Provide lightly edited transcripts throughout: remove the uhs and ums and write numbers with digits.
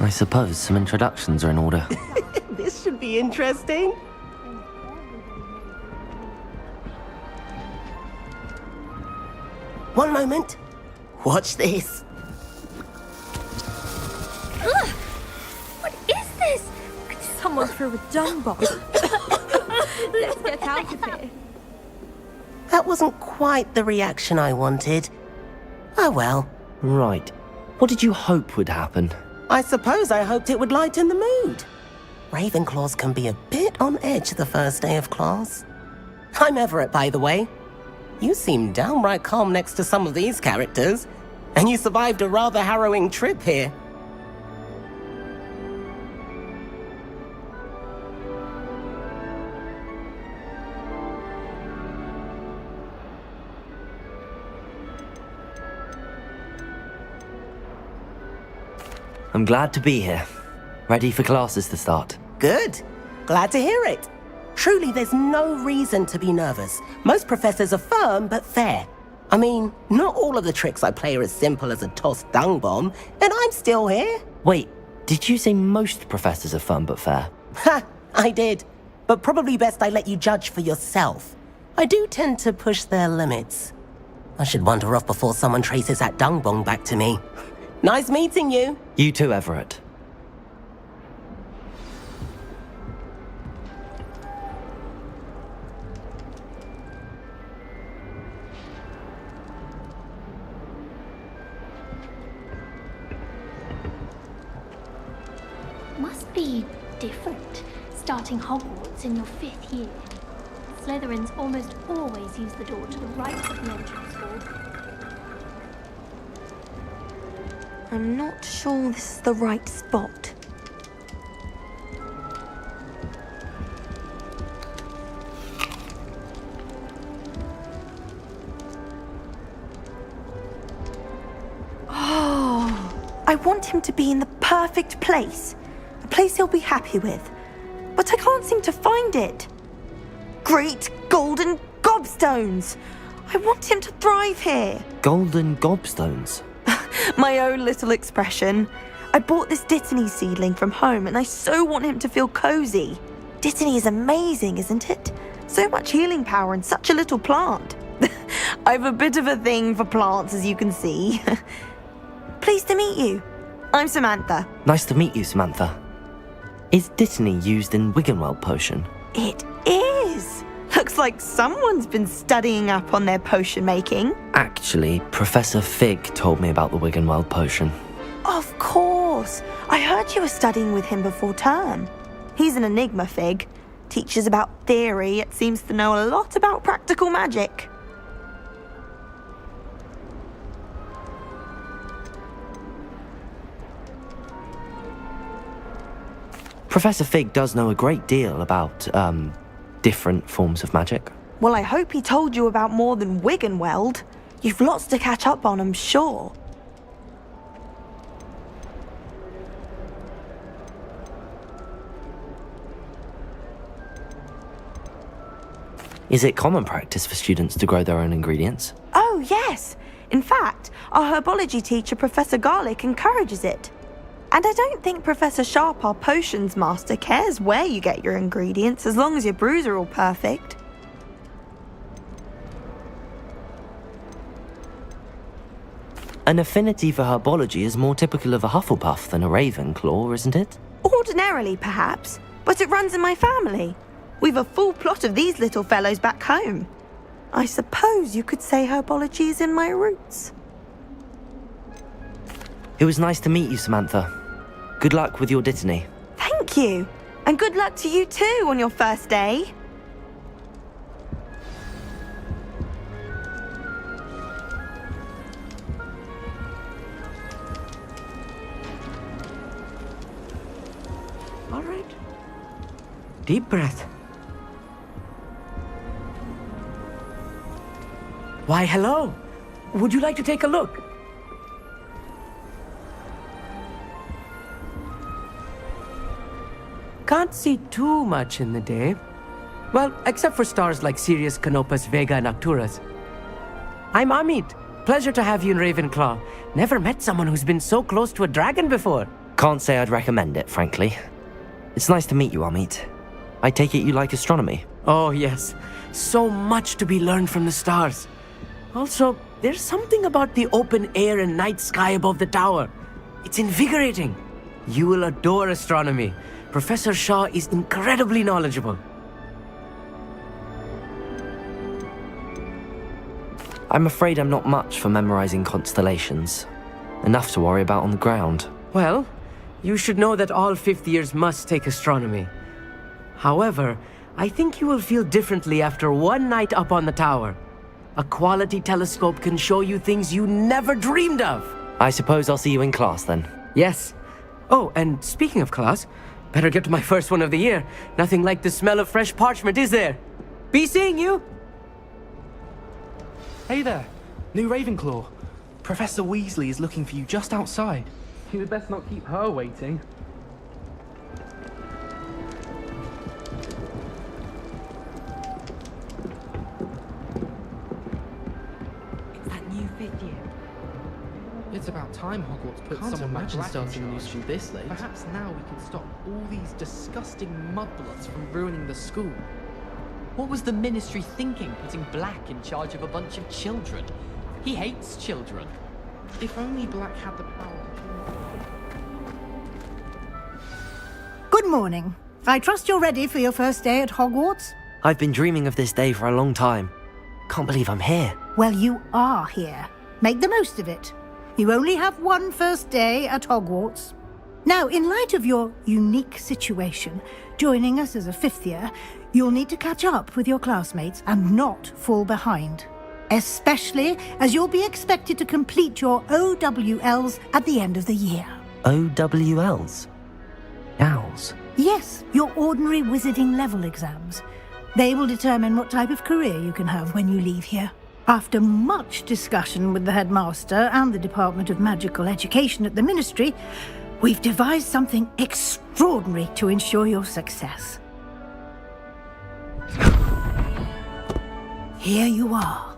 I suppose some introductions are in order. This should be interesting. One moment. Watch this. Ugh! What is this? Someone threw a dung bomb. Let's get out of here. That wasn't quite the reaction I wanted. Oh well. Right. What did you hope would happen? I suppose I hoped it would lighten the mood. Ravenclaws can be a bit on edge the first day of class. I'm Everett, by the way. You seem downright calm next to some of these characters, and you survived a rather harrowing trip here. I'm glad to be here. Ready for classes to start. Good. Glad to hear it. Truly, there's no reason to be nervous. Most professors are firm but fair. I mean, not all of the tricks I play are as simple as a tossed dung bomb, and I'm still here. Wait, did you say most professors are fun but fair? Ha! I did. But probably best I let you judge for yourself. I do tend to push their limits. I should wander off before someone traces that dung bomb back to me. Nice meeting you. You too, Everett. Must be different, starting Hogwarts in your 5th year. Slytherins almost always use the door to the right of the entrance hall. I'm not sure this is the right spot. Oh, I want him to be in the perfect place. A place he'll be happy with. But I can't seem to find it. Great golden gobstones! I want him to thrive here. Golden gobstones? My own little expression. I bought this Dittany seedling from home and I so want him to feel cozy. Dittany is amazing, isn't it? So much healing power in such a little plant. I've a bit of a thing for plants, as you can see. Pleased to meet you. I'm Samantha. Nice to meet you, Samantha. Is Dittany used in Wiggenweld potion? It is. Looks like someone's been studying up on their potion making. Actually, Professor Fig told me about the Wiggenweld potion. Of course. I heard you were studying with him before term. He's an enigma, Fig. Teaches about theory, yet seems to know a lot about practical magic. Professor Fig does know a great deal about, different forms of magic. Well, I hope he told you about more than Wiggenweld. You've lots to catch up on, I'm sure. Is it common practice for students to grow their own ingredients? Oh, yes. In fact, our herbology teacher, Professor Garlick, encourages it. And I don't think Professor Sharp, our potions master, cares where you get your ingredients as long as your brews are all perfect. An affinity for herbology is more typical of a Hufflepuff than a Ravenclaw, isn't it? Ordinarily, perhaps, but it runs in my family. We've a full plot of these little fellows back home. I suppose you could say herbology is in my roots. It was nice to meet you, Samantha. Good luck with your Dittany. Thank you. And good luck to you too on your first day. All right. Deep breath. Why, hello. Would you like to take a look? Can't see too much in the day. Well, except for stars like Sirius, Canopus, Vega, and Arcturus. I'm Amit. Pleasure to have you in Ravenclaw. Never met someone who's been so close to a dragon before. Can't say I'd recommend it, frankly. It's nice to meet you, Amit. I take it you like astronomy. Oh, yes. So much to be learned from the stars. Also, there's something about the open air and night sky above the tower. It's invigorating. You will adore astronomy. Professor Shaw is incredibly knowledgeable. I'm afraid I'm not much for memorizing constellations. Enough to worry about on the ground. Well, you should know that all fifth years must take astronomy. However, I think you will feel differently after one night up on the tower. A quality telescope can show you things you never dreamed of. I suppose I'll see you in class then. Yes. Oh, and speaking of class, better get to my first one of the year. Nothing like the smell of fresh parchment, is there? Be seeing you! Hey there, new Ravenclaw. Professor Weasley is looking for you just outside. You'd best not keep her waiting. It's that new fifth year. It's about time Hogwarts put Can't someone like imagine Black starting a in new charge. school this late. Perhaps now we can stop all these disgusting mudbloods from ruining the school. What was the Ministry thinking, putting Black in charge of a bunch of children? He hates children. If only Black had the power. Good morning. I trust you're ready for your first day at Hogwarts? I've been dreaming of this day for a long time. Can't believe I'm here. Well, you are here. Make the most of it. You only have one first day at Hogwarts. Now, in light of your unique situation, joining us as a fifth year, you'll need to catch up with your classmates and not fall behind. Especially as you'll be expected to complete your OWLs at the end of the year. OWLs? Owls? Yes, your ordinary wizarding level exams. They will determine what type of career you can have when you leave here. After much discussion with the headmaster and the Department of Magical Education at the Ministry, we've devised something extraordinary to ensure your success. Here you are.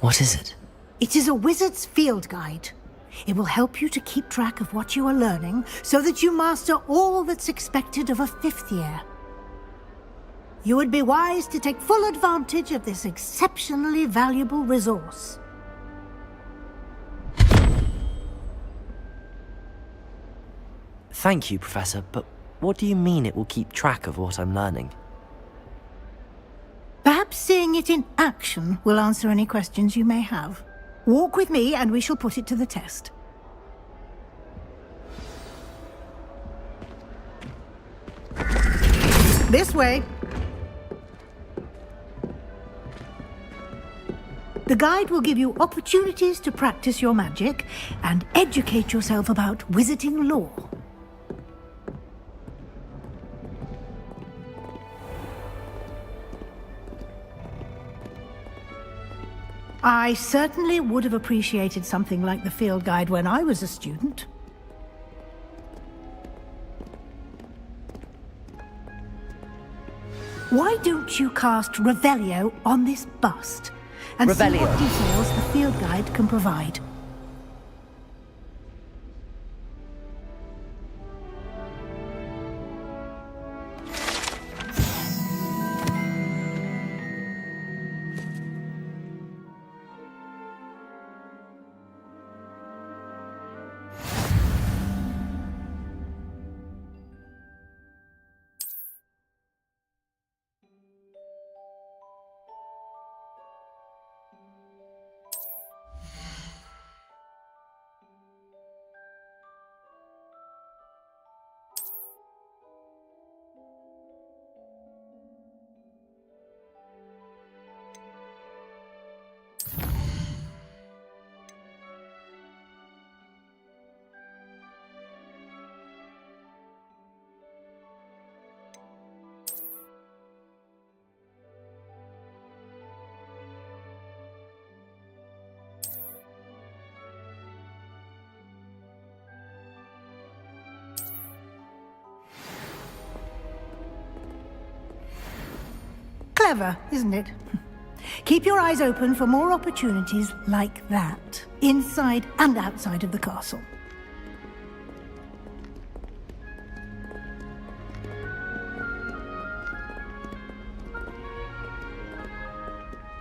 What is it? It is a wizard's field guide. It will help you to keep track of what you are learning so that you master all that's expected of a fifth year. You would be wise to take full advantage of this exceptionally valuable resource. Thank you, Professor, but what do you mean it will keep track of what I'm learning? Perhaps seeing it in action will answer any questions you may have. Walk with me and we shall put it to the test. This way. The guide will give you opportunities to practice your magic and educate yourself about wizarding lore. I certainly would have appreciated something like the field guide when I was a student. Why don't you cast Revelio on this bust and see what details the field guide can provide? clever, isn't it? Keep your eyes open for more opportunities like that, inside and outside of the castle.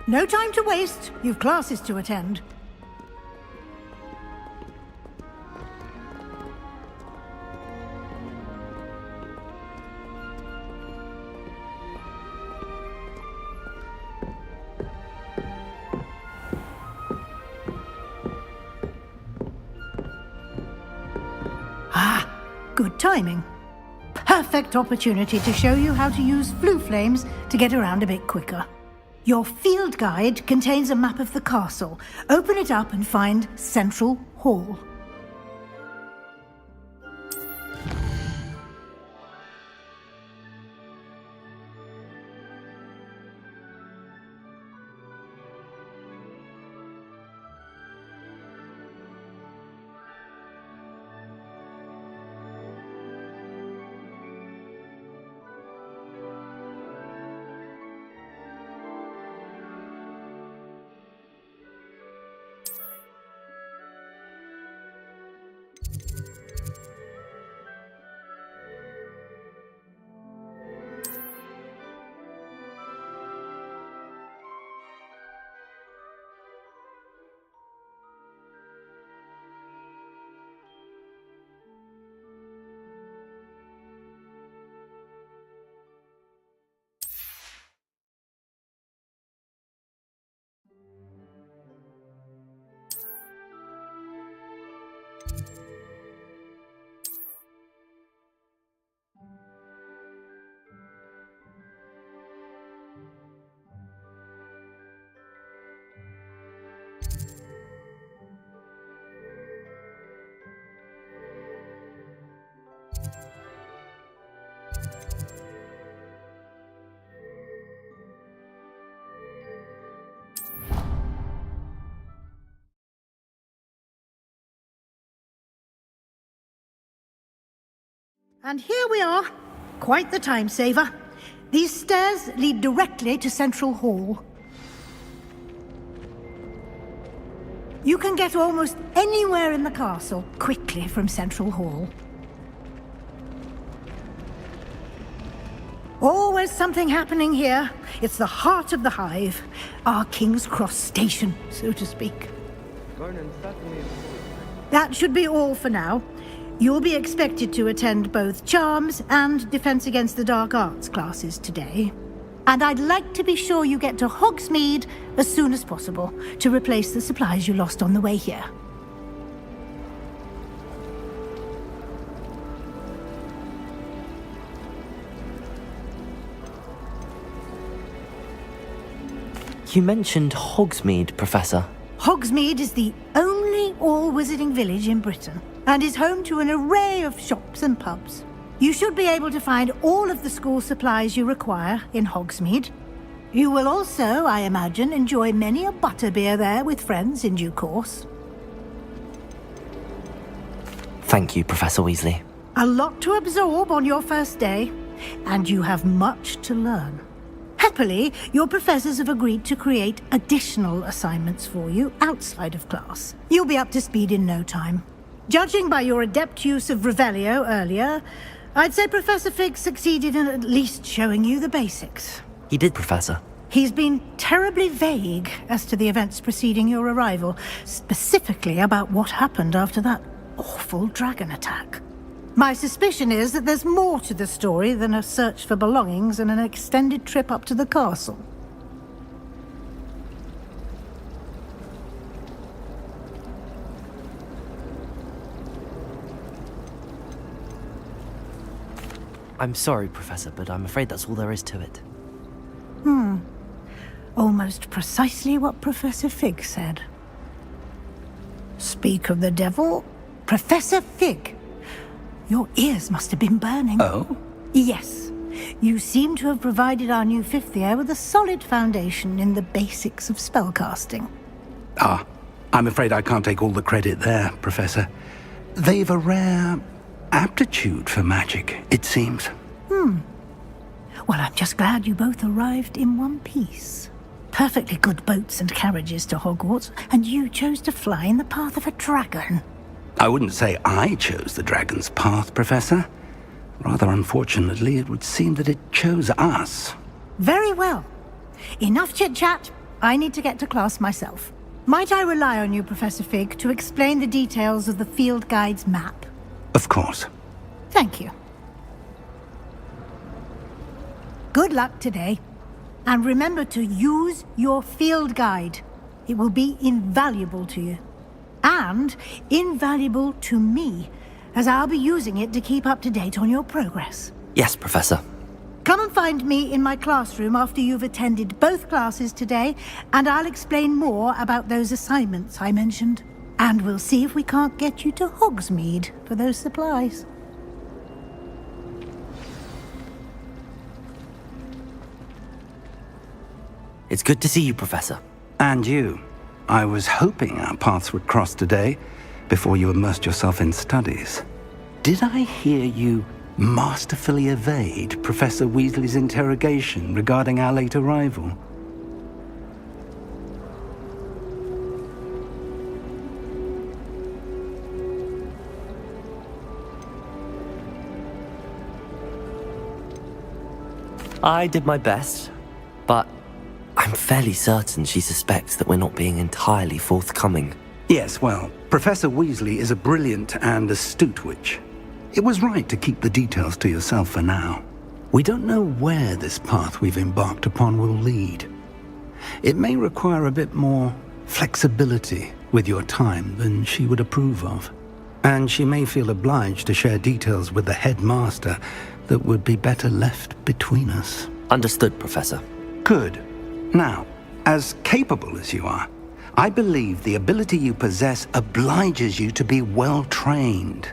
No time to waste. You've classes to attend. Good timing. Perfect opportunity to show you how to use flue flames to get around a bit quicker. Your field guide contains a map of the castle. Open it up and find Central Hall. And here we are. Quite the time saver. These stairs lead directly to Central Hall. You can get almost anywhere in the castle quickly from Central Hall. Always something happening here. It's the heart of the hive. Our King's Cross station, so to speak. That should be all for now. You'll be expected to attend both Charms and Defense Against the Dark Arts classes today. And I'd like to be sure you get to Hogsmeade as soon as possible to replace the supplies you lost on the way here. You mentioned Hogsmeade, Professor. Hogsmeade is the only all-wizarding village in Britain and is home to an array of shops and pubs. You should be able to find all of the school supplies you require in Hogsmeade. You will also, I imagine, enjoy many a butterbeer there with friends in due course. Thank you, Professor Weasley. A lot to absorb on your first day, and you have much to learn. Happily, your professors have agreed to create additional assignments for you outside of class. You'll be up to speed in no time. Judging by your adept use of Revelio earlier, I'd say Professor Fig succeeded in at least showing you the basics. He did, Professor. He's been terribly vague as to the events preceding your arrival, specifically about what happened after that awful dragon attack. My suspicion is that there's more to the story than a search for belongings and an extended trip up to the castle. I'm sorry, Professor, but I'm afraid that's all there is to it. Almost precisely what Professor Fig said. Speak of the devil, Professor Fig. Your ears must have been burning. Oh? Yes. You seem to have provided our new fifth year with a solid foundation in the basics of spellcasting. Ah, I'm afraid I can't take all the credit there, Professor. They've a rare aptitude for magic, it seems. Well, I'm just glad you both arrived in one piece. Perfectly good boats and carriages to Hogwarts, and you chose to fly in the path of a dragon. I wouldn't say I chose the dragon's path, Professor. Rather unfortunately, it would seem that it chose us. Very well. Enough chit-chat. I need to get to class myself. Might I rely on you, Professor Fig, to explain the details of the field guide's map? Of course. Thank you. Good luck today. And remember to use your field guide. It will be invaluable to you. And invaluable to me, as I'll be using it to keep up to date on your progress. Yes, Professor. Come and find me in my classroom after you've attended both classes today, and I'll explain more about those assignments I mentioned. And we'll see if we can't get you to Hogsmeade for those supplies. It's good to see you, Professor. And you. I was hoping our paths would cross today, before you immersed yourself in studies. Did I hear you masterfully evade Professor Weasley's interrogation regarding our late arrival? I did my best, but I'm fairly certain she suspects that we're not being entirely forthcoming. Yes, well, Professor Weasley is a brilliant and astute witch. It was right to keep the details to yourself for now. We don't know where this path we've embarked upon will lead. It may require a bit more flexibility with your time than she would approve of. And she may feel obliged to share details with the headmaster that would be better left between us. Understood, Professor. Good. Now, as capable as you are, I believe the ability you possess obliges you to be well trained.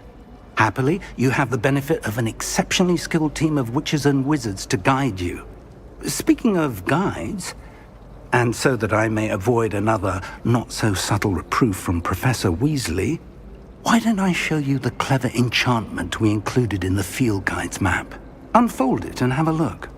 Happily, you have the benefit of an exceptionally skilled team of witches and wizards to guide you. Speaking of guides, and so that I may avoid another not-so-subtle reproof from Professor Weasley, why don't I show you the clever enchantment we included in the field guide's map? Unfold it and have a look.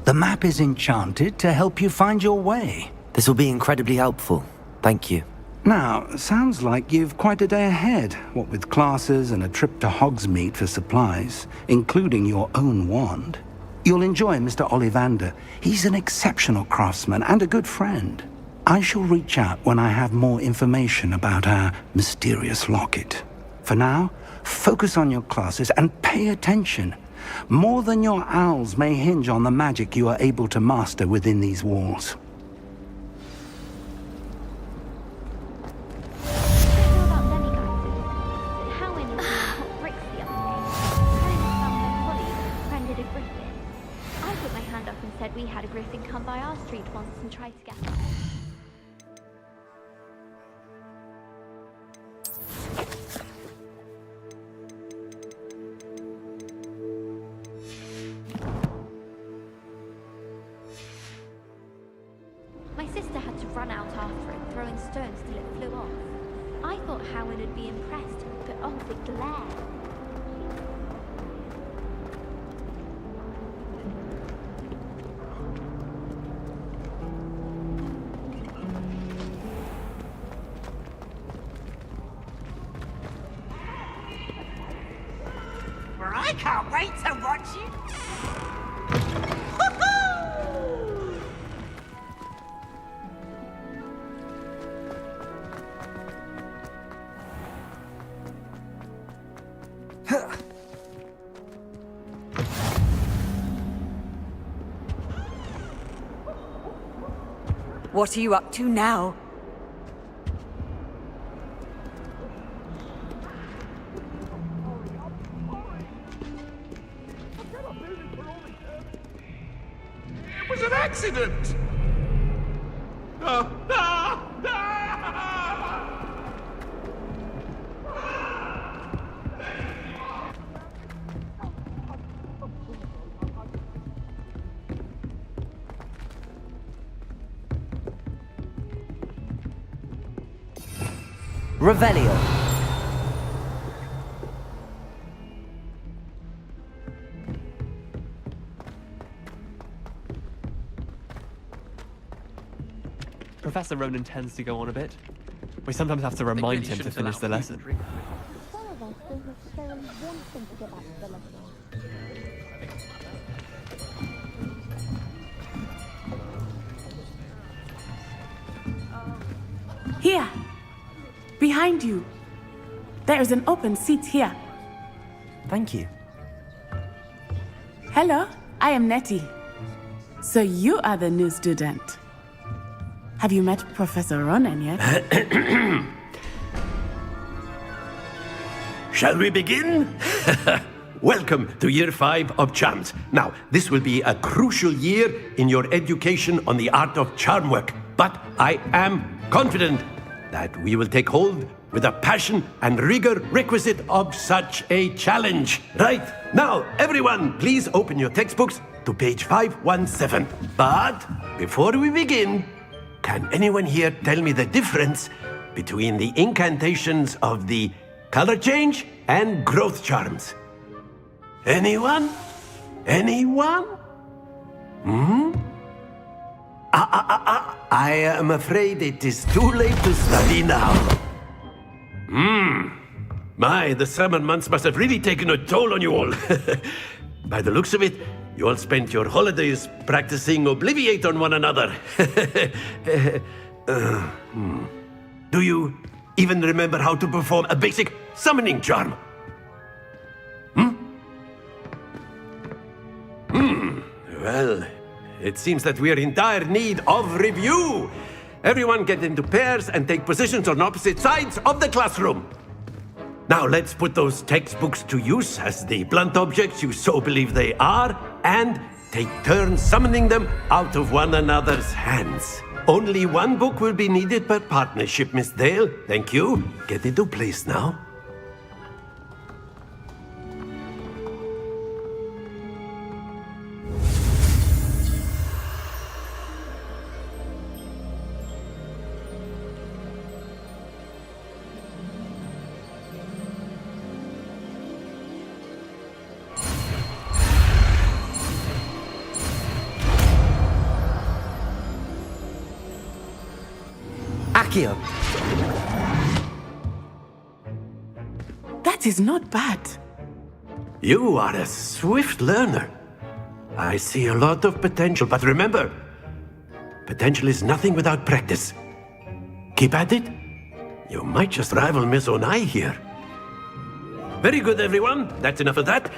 The map is enchanted to help you find your way. This will be incredibly helpful. Thank you. Now, sounds like you've quite a day ahead, what with classes and a trip to Hogsmeade for supplies, including your own wand. You'll enjoy Mr. Ollivander. He's an exceptional craftsman and a good friend. I shall reach out when I have more information about our mysterious locket. For now, focus on your classes and pay attention. More than your owls may hinge on the magic you are able to master within these walls. We had a griffin come by our street once and tried to get... My sister had to run out after it, throwing stones till it flew off. I thought Howard would be impressed, but oh, the glare. I can't wait to watch you. What are you up to now? It was an accident! Revelio. Professor Ronan tends to go on a bit. We sometimes have to remind him to finish the lesson. Here! Behind you! There is an open seat here. Thank you. Hello, I am Nettie. So you are the new student. Have you met Professor Ronan yet? Shall we begin? Welcome to Year 5 of Charms. Now, this will be a crucial year in your education on the art of charm work. But I am confident that we will take hold with the passion and rigor requisite of such a challenge. Right, now, everyone, please open your textbooks to page 517. But before we begin, can anyone here tell me the difference between the incantations of the color change and growth charms? Anyone? Anyone? I am afraid it is too late to study now. My, the summer months must have really taken a toll on you all. By the looks of it, you all spent your holidays practicing Obliviate on one another. Do you even remember how to perform a basic summoning charm? Well, it seems that we are in dire need of review. Everyone get into pairs and take positions on opposite sides of the classroom. Now let's put those textbooks to use as the blunt objects you so believe they are, and take turns summoning them out of one another's hands. Only one book will be needed per partnership, Miss Dale. Thank you. Get into place now. Accio. That is not bad. You are a swift learner. I see a lot of potential, but remember, potential is nothing without practice. Keep at it. You might just rival Miss Onai here. Very good, everyone. That's enough of that.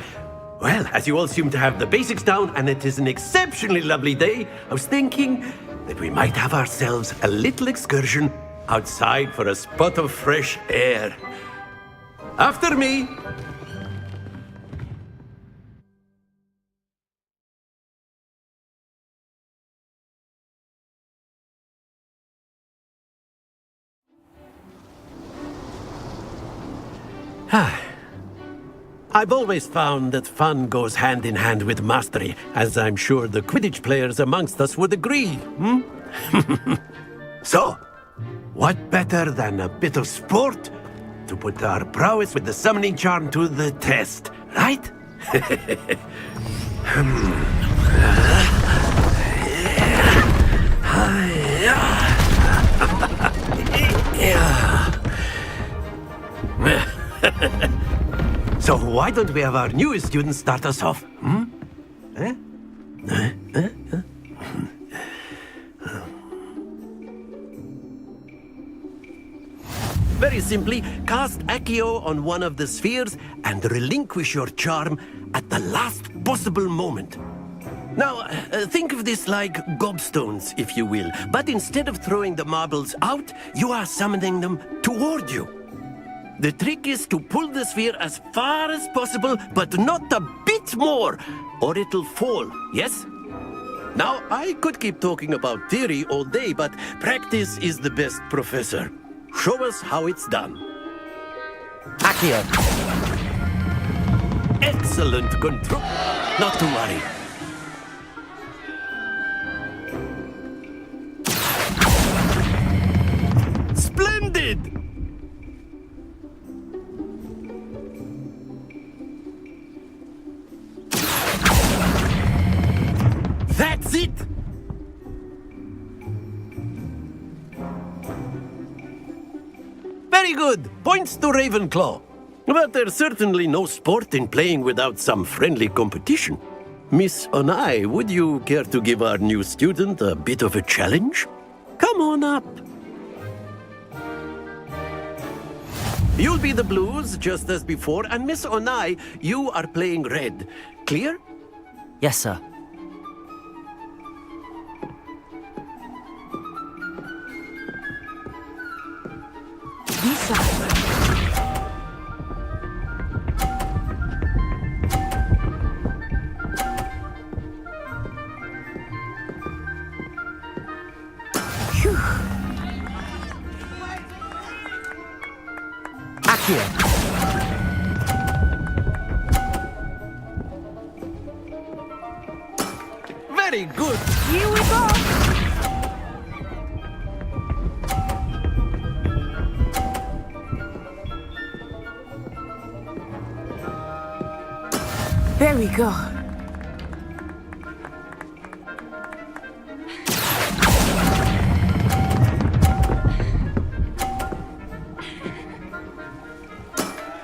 Well, as you all seem to have the basics down, and it is an exceptionally lovely day, I was thinking that we might have ourselves a little excursion outside for a spot of fresh air. After me. I've always found that fun goes hand in hand with mastery, as I'm sure the Quidditch players amongst us would agree, So, what better than a bit of sport to put our prowess with the summoning charm to the test, right? So why don't we have our newest student start us off? Very simply, cast Accio on one of the spheres and relinquish your charm at the last possible moment. Now, think of this like gobstones, if you will. But instead of throwing the marbles out, you are summoning them toward you. The trick is to pull the sphere as far as possible, but not a bit more, or it'll fall, yes? Now, I could keep talking about theory all day, but practice is the best professor. Show us how it's done. Accio. Excellent control. Not to worry. Splendid! That's it! Very good. Points to Ravenclaw. But there's certainly no sport in playing without some friendly competition. Miss Onai, would you care to give our new student a bit of a challenge? Come on up. You'll be the blues, just as before, and Miss Onai, you are playing red. Clear? Yes, sir. Accio. Very good. Here we go! There we go.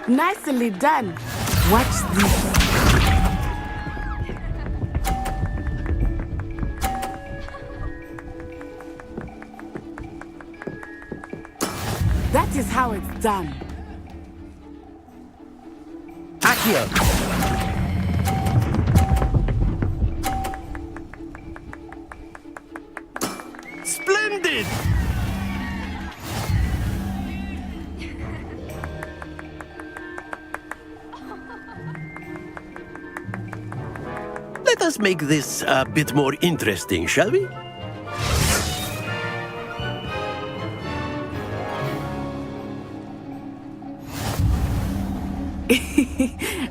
Nicely done. Watch this. That is how it's done. Accio. Splendid! Let us make this a bit more interesting, shall we?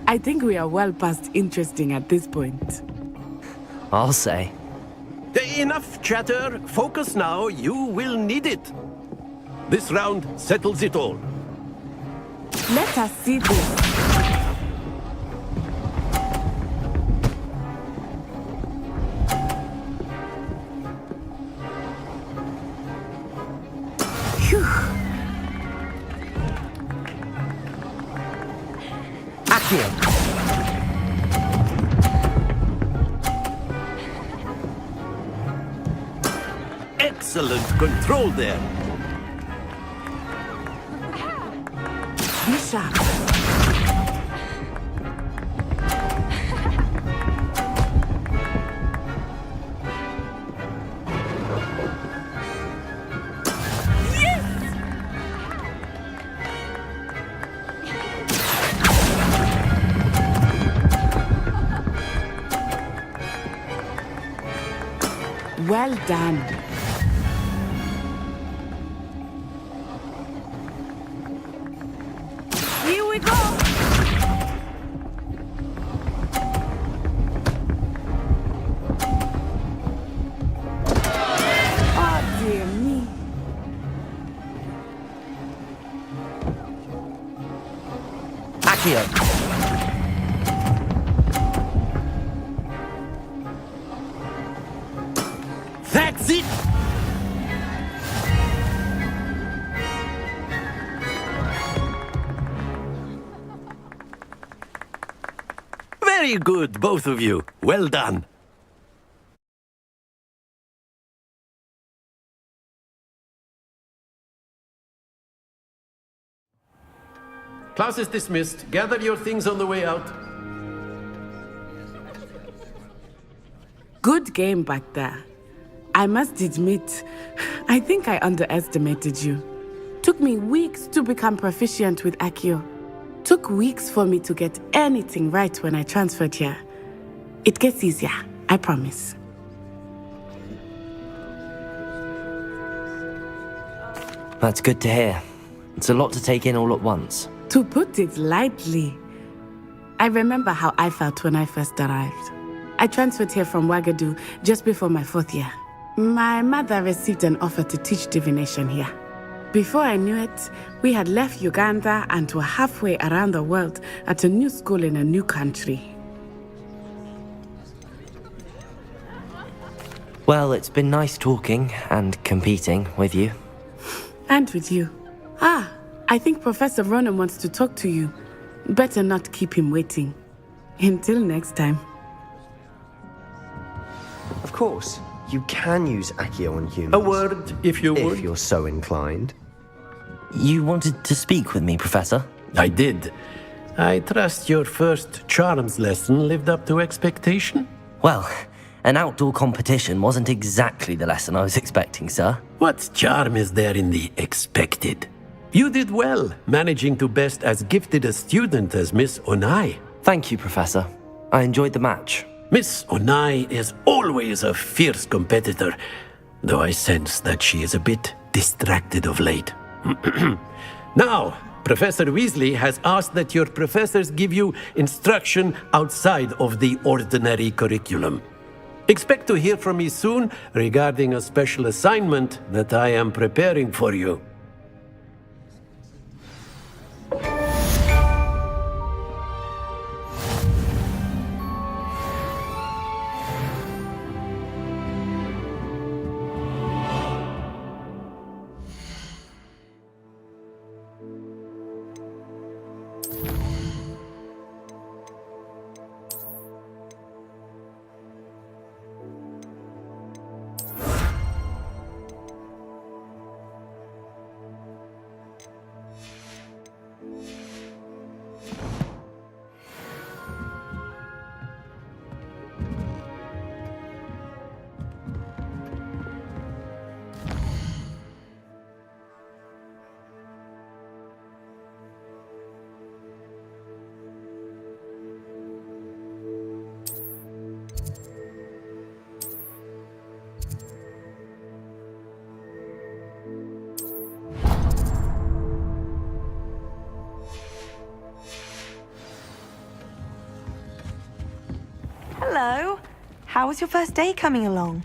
I think we are well past interesting at this point. I'll say. Enough chatter. Focus now. You will need it. This round settles it all. Let us see this. Accio. Excellent control there. Be sharp. Well done. Here we go! Oh dear me. Accio. That's it! Very good, both of you. Well done. Class is dismissed. Gather your things on the way out. Good game back there. I must admit, I think I underestimated you. Took me weeks to become proficient with Accio. Took weeks for me to get anything right when I transferred here. It gets easier, I promise. That's good to hear. It's a lot to take in all at once. To put it lightly, I remember how I felt when I first arrived. I transferred here from Ouagadougou just before my 4th year. My mother received an offer to teach divination here. Before I knew it, we had left Uganda and were halfway around the world at a new school in a new country. Well, it's been nice talking and competing with you. And with you. I think Professor Ronan wants to talk to you. Better not keep him waiting. Until next time. Of course, you can use Accio on humans. A word, if you would. If you're so inclined. You wanted to speak with me, Professor? I did. I trust your first charms lesson lived up to expectation? Well, an outdoor competition wasn't exactly the lesson I was expecting, sir. What charm is there in the expected? You did well, managing to best as gifted a student as Miss Onai. Thank you, Professor. I enjoyed the match. Miss Onai is always a fierce competitor, though I sense that she is a bit distracted of late. Now, Professor Weasley has asked that your professors give you instruction outside of the ordinary curriculum. Expect to hear from me soon regarding a special assignment that I am preparing for you. Hello. How was your first day coming along?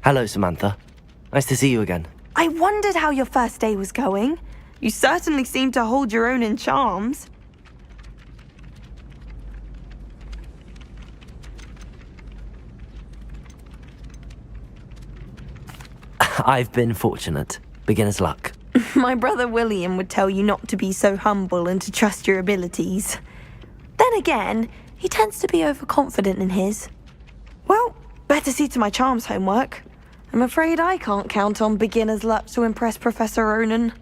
Hello, Samantha. Nice to see you again. I wondered how your first day was going. You certainly seem to hold your own in charms. I've been fortunate. Beginner's luck. My brother William would tell you not to be so humble and to trust your abilities. Then again, he tends to be overconfident in his. Well, better see to my charms homework. I'm afraid I can't count on beginner's luck to impress Professor Ronan.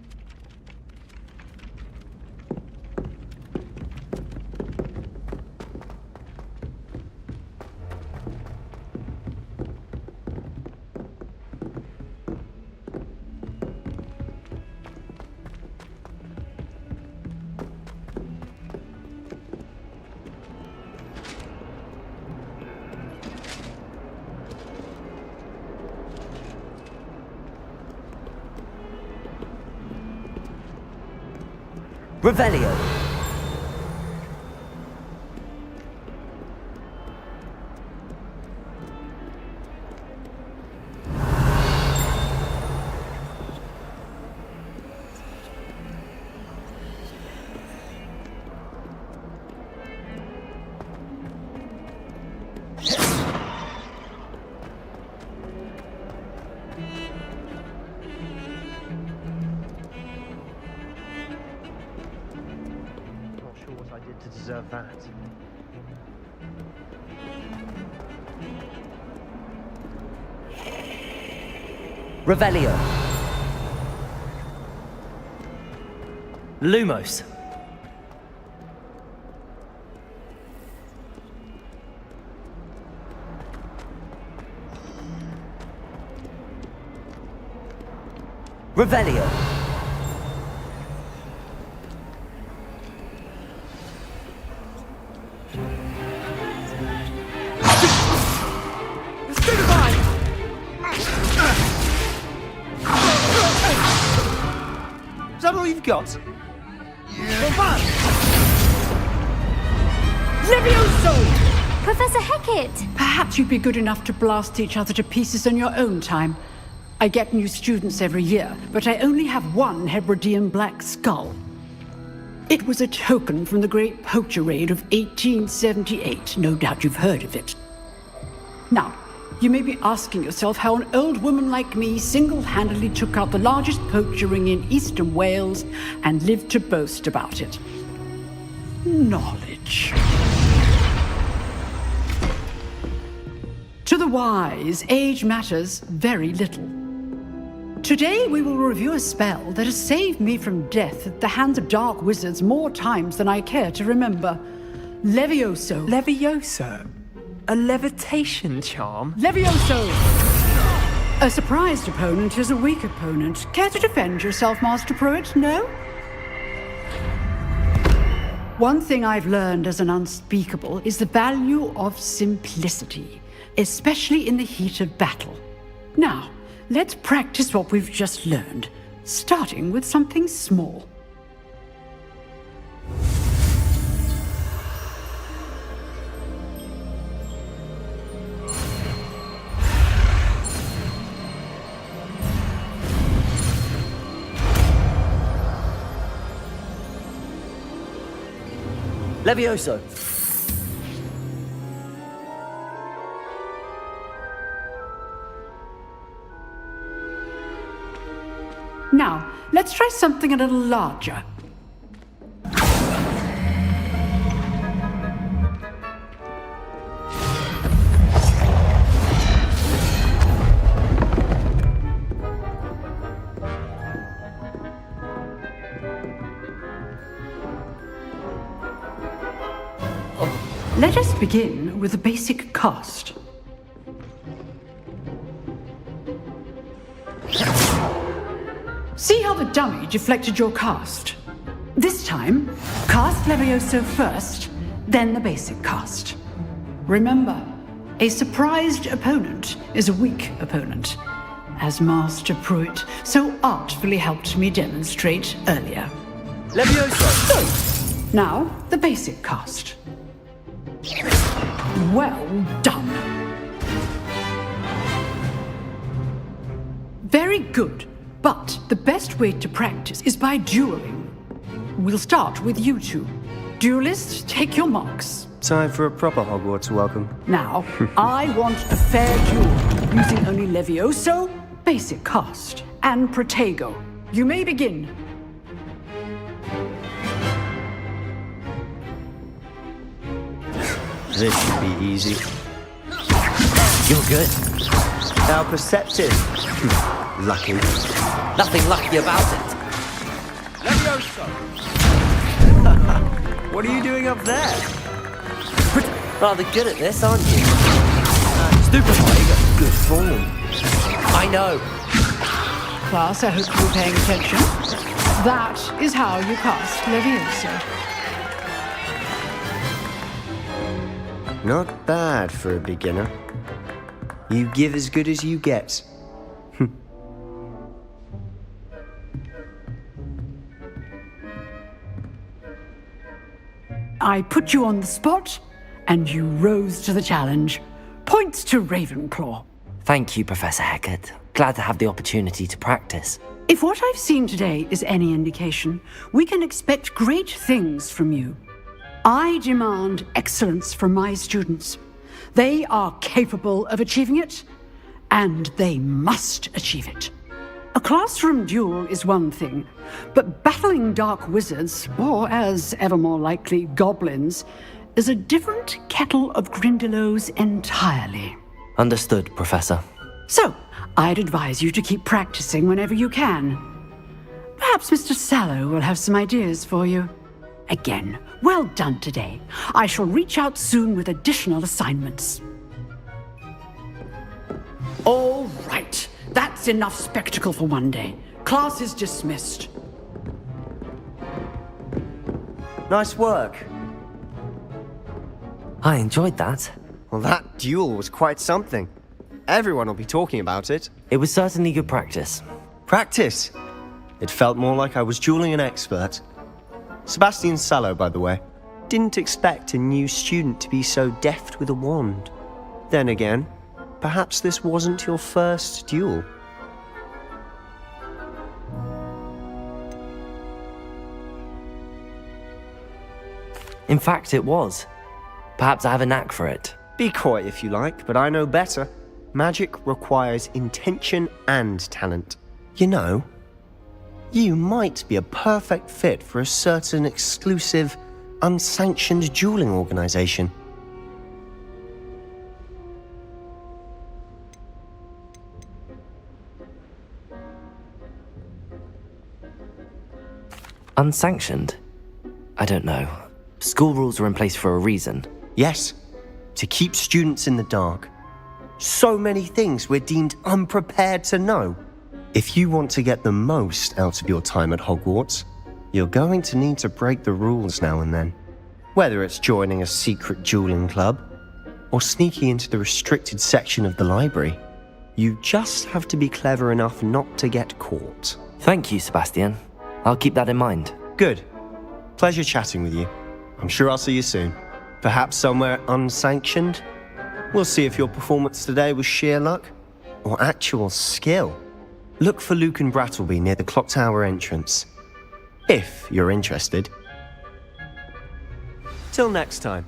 Revelio. To deserve that. Revelio. Lumos. Revelio. Is that all you've got? Levioso! Professor Hecat! Perhaps you'd be good enough to blast each other to pieces on your own time. I get new students every year, but I only have one Hebridean black skull. It was a token from the Great Poacher Raid of 1878. No doubt you've heard of it. Now, you may be asking yourself how an old woman like me single-handedly took out the largest poacher ring in eastern Wales and lived to boast about it. Knowledge. To the wise, age matters very little. Today we will review a spell that has saved me from death at the hands of dark wizards more times than I care to remember. Levioso. Levioso? A levitation charm? Levioso! A surprised opponent is a weak opponent. Care to defend yourself, Master Pruitt? No? One thing I've learned as an unspeakable is the value of simplicity, especially in the heat of battle. Now, let's practice what we've just learned, starting with something small. Levioso. Now, let's try something a little larger. Let us begin with the basic cast. See how the dummy deflected your cast? This time, cast Levioso first, then the basic cast. Remember, a surprised opponent is a weak opponent, as Master Pruitt so artfully helped me demonstrate earlier. Levioso! Now, the basic cast. Well done. Very good. But the best way to practice is by dueling. We'll start with you two. Duelists, take your marks. Time for a proper Hogwarts welcome. Now, I want a fair duel, using only Levioso, basic cast, and Protego. You may begin. This should be easy. You're good. How perceptive. Lucky. Nothing lucky about it. Levioso! What are you doing up there? Rather good at this, aren't you? Stupid Tiger. Good form. I know. Class, I hope you were paying attention. That is how you cast Levioso. Not bad for a beginner. You give as good as you get. I put you on the spot, and you rose to the challenge. Points to Ravenclaw. Thank you, Professor Hecat. Glad to have the opportunity to practice. If what I've seen today is any indication, we can expect great things from you. I demand excellence from my students. They are capable of achieving it, and they must achieve it. A classroom duel is one thing, but battling dark wizards, or as ever more likely, goblins, is a different kettle of Grindylows entirely. Understood, Professor. So, I'd advise you to keep practicing whenever you can. Perhaps Mr. Sallow will have some ideas for you. Again, well done today. I shall reach out soon with additional assignments. All right. That's enough spectacle for one day. Class is dismissed. Nice work. I enjoyed that. Well, that duel was quite something. Everyone will be talking about it. It was certainly good practice. Practice? It felt more like I was dueling an expert. Sebastian Sallow, by the way. Didn't expect a new student to be so deft with a wand. Then again, perhaps this wasn't your first duel. In fact, it was. Perhaps I have a knack for it. Be coy if you like, but I know better. Magic requires intention and talent. You know, you might be a perfect fit for a certain exclusive, unsanctioned dueling organization. Unsanctioned? I don't know. School rules are in place for a reason. Yes, to keep students in the dark. So many things we're deemed unprepared to know. If you want to get the most out of your time at Hogwarts, you're going to need to break the rules now and then. Whether it's joining a secret dueling club, or sneaking into the restricted section of the library, you just have to be clever enough not to get caught. Thank you, Sebastian. I'll keep that in mind. Good. Pleasure chatting with you. I'm sure I'll see you soon. Perhaps somewhere unsanctioned? We'll see if your performance today was sheer luck or actual skill. Look for Luke and Brattleby near the clock tower entrance, if you're interested. Till next time.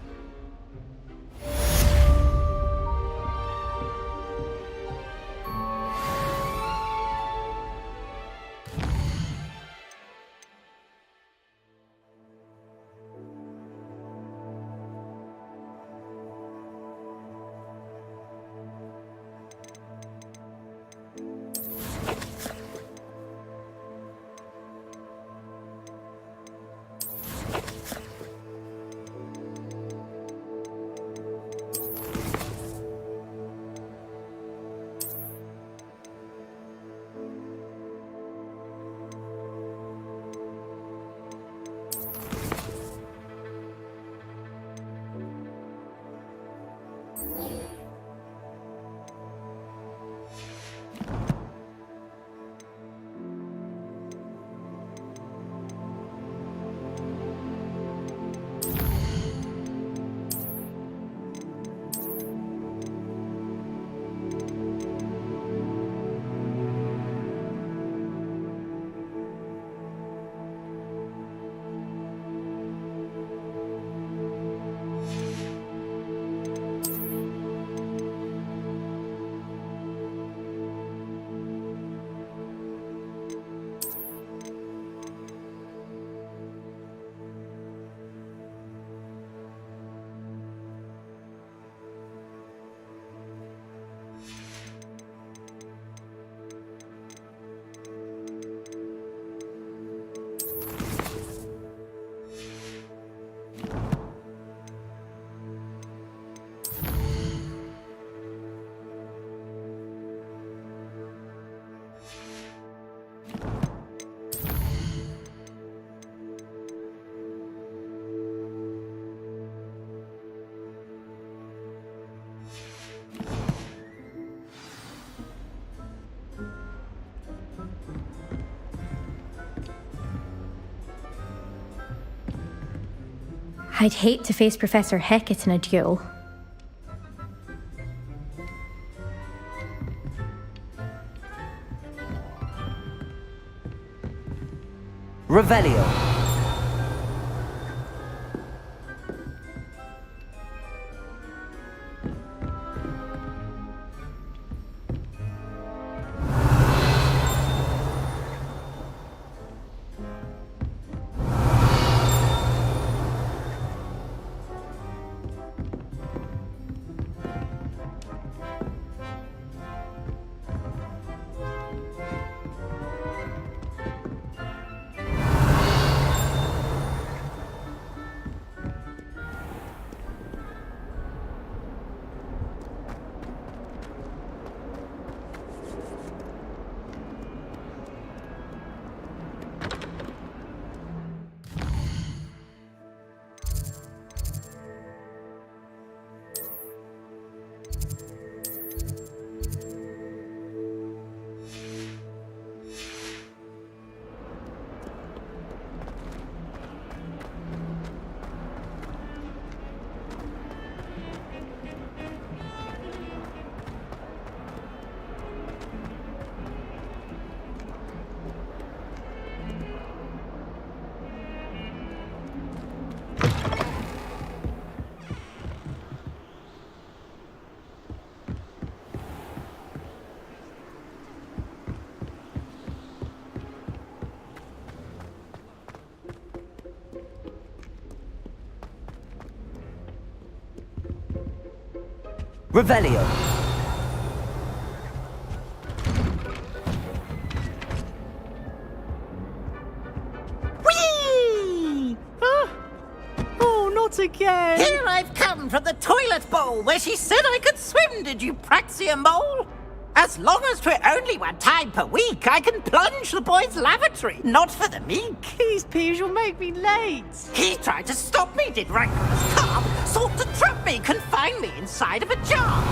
I'd hate to face Professor Hecat in a duel. Revelio. Revelio. Whee! Oh, not again! Here I've come from the toilet bowl where she said I could swim, did you praxia mole? As long as 'twere only one time per week, I can plunge the boy's lavatory, not for the meek. These peas will make me late. He tried to stop me, did rancorous carp, sought to trap me, confine me inside of a jar.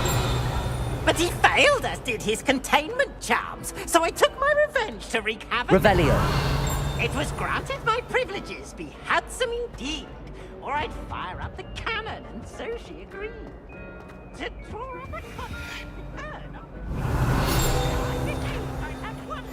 But he failed, as did his containment charms, so I took my revenge to wreak havoc. Revelio. It was granted my privileges be handsome indeed, or I'd fire up the cannon, and so she agreed. To draw up a contract with her, not with me. I believe I have won.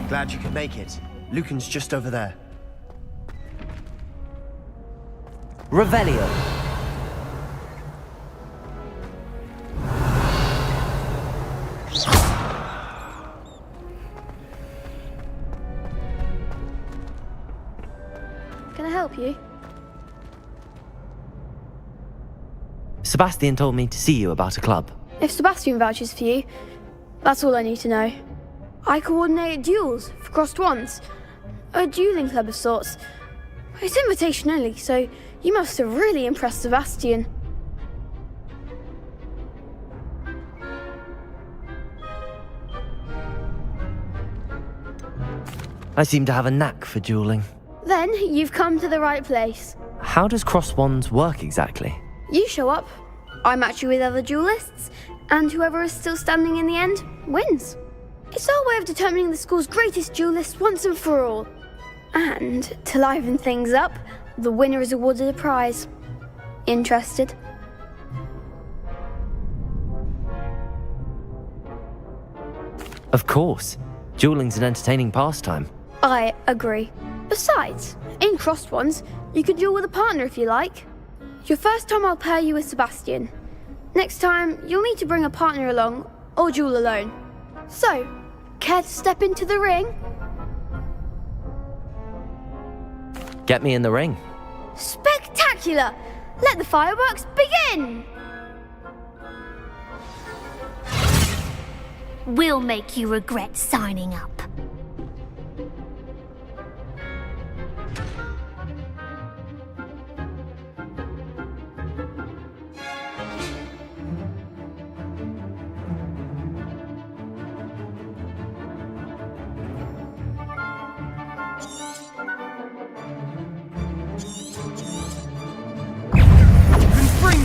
Glad you could make it. Lucan's just over there. Revelio. Can I help you? Sebastian told me to see you about a club. If Sebastian vouches for you, that's all I need to know. I coordinate duels for crossed ones. A dueling club of sorts. It's invitation only, so you must have really impressed Sebastian. I seem to have a knack for dueling. Then you've come to the right place. How does cross wands work exactly? You show up, I match you with other duelists, and whoever is still standing in the end wins. It's our way of determining the school's greatest duelist once and for all. And to liven things up, the winner is awarded a prize. Interested? Of course. Dueling's an entertaining pastime. I agree. Besides, in crossed ones, you can duel with a partner if you like. Your first time I'll pair you with Sebastian. Next time, you'll need to bring a partner along, or duel alone. So, care to step into the ring? Get me in the ring. Spectacular! Let the fireworks begin! We'll make you regret signing up.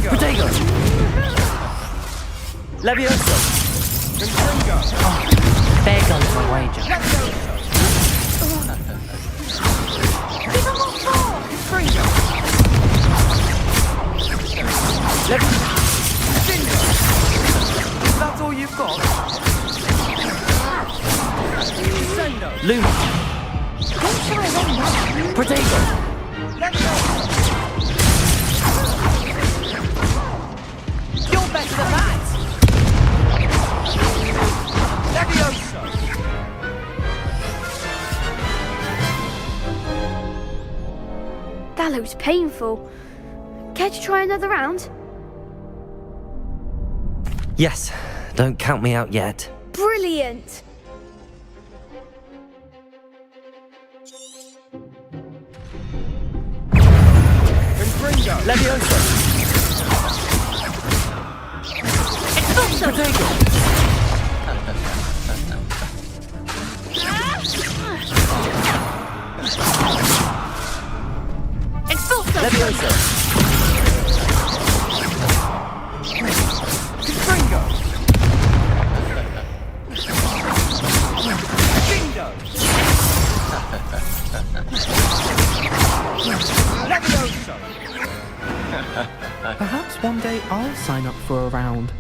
Protego! Levioso! Oh, there goes my wager. Give him a fall! That's all you've got? Luna! Protego! You're better than that! Levioso! That looks painful. Care to try another round? Yes, don't count me out yet. Brilliant! Levioso! Protego! Levioso! Perhaps one day I'll sign up for a round.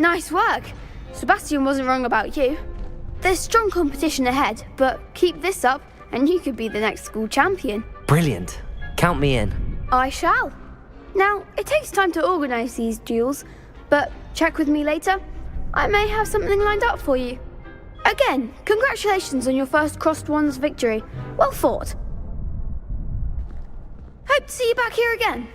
Nice work. Sebastian wasn't wrong about you. There's strong competition ahead, but keep this up and you could be the next school champion. Brilliant. Count me in. I shall. Now, it takes time to organise these duels, but check with me later. I may have something lined up for you. Again, congratulations on your first Crossed Wands victory. Well fought. Hope to see you back here again.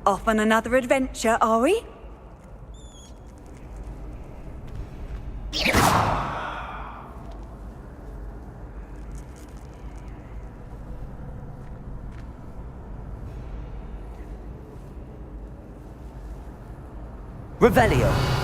Off on another adventure, are we? Revelio.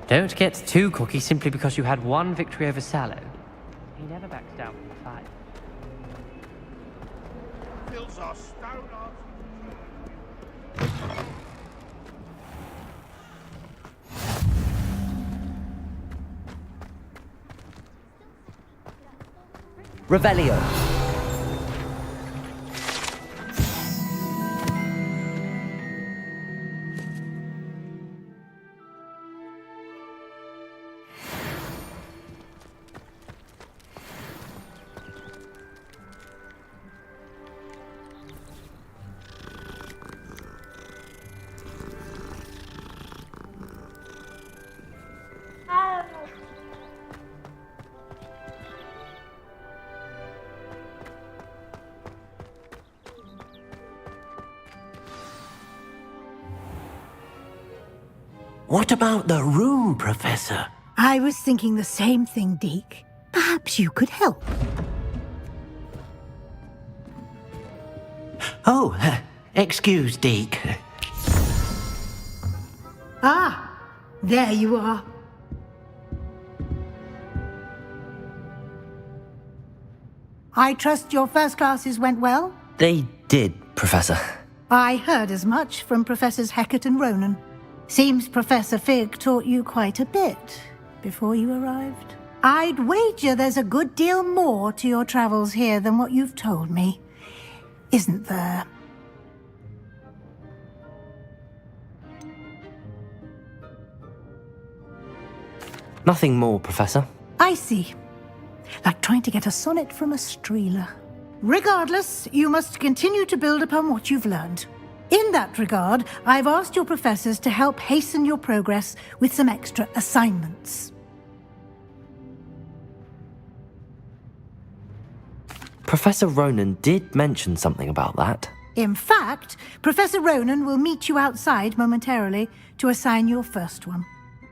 Don't get too cocky simply because you had one victory over Sallow. He never backs down from a fight. Fills our stone arms. Revelio. What about the room, Professor? I was thinking the same thing, Deke. Perhaps you could help. Oh, excuse, Deke. Ah, there you are. I trust your first classes went well? They did, Professor. I heard as much from Professors Hecat and Ronan. Seems Professor Fig taught you quite a bit before you arrived. I'd wager there's a good deal more to your travels here than what you've told me. Isn't there? Nothing more, Professor. I see. Like trying to get a sonnet from a streeler. Regardless, you must continue to build upon what you've learned. In that regard, I've asked your professors to help hasten your progress with some extra assignments. Professor Ronan did mention something about that. In fact, Professor Ronan will meet you outside momentarily to assign your first one.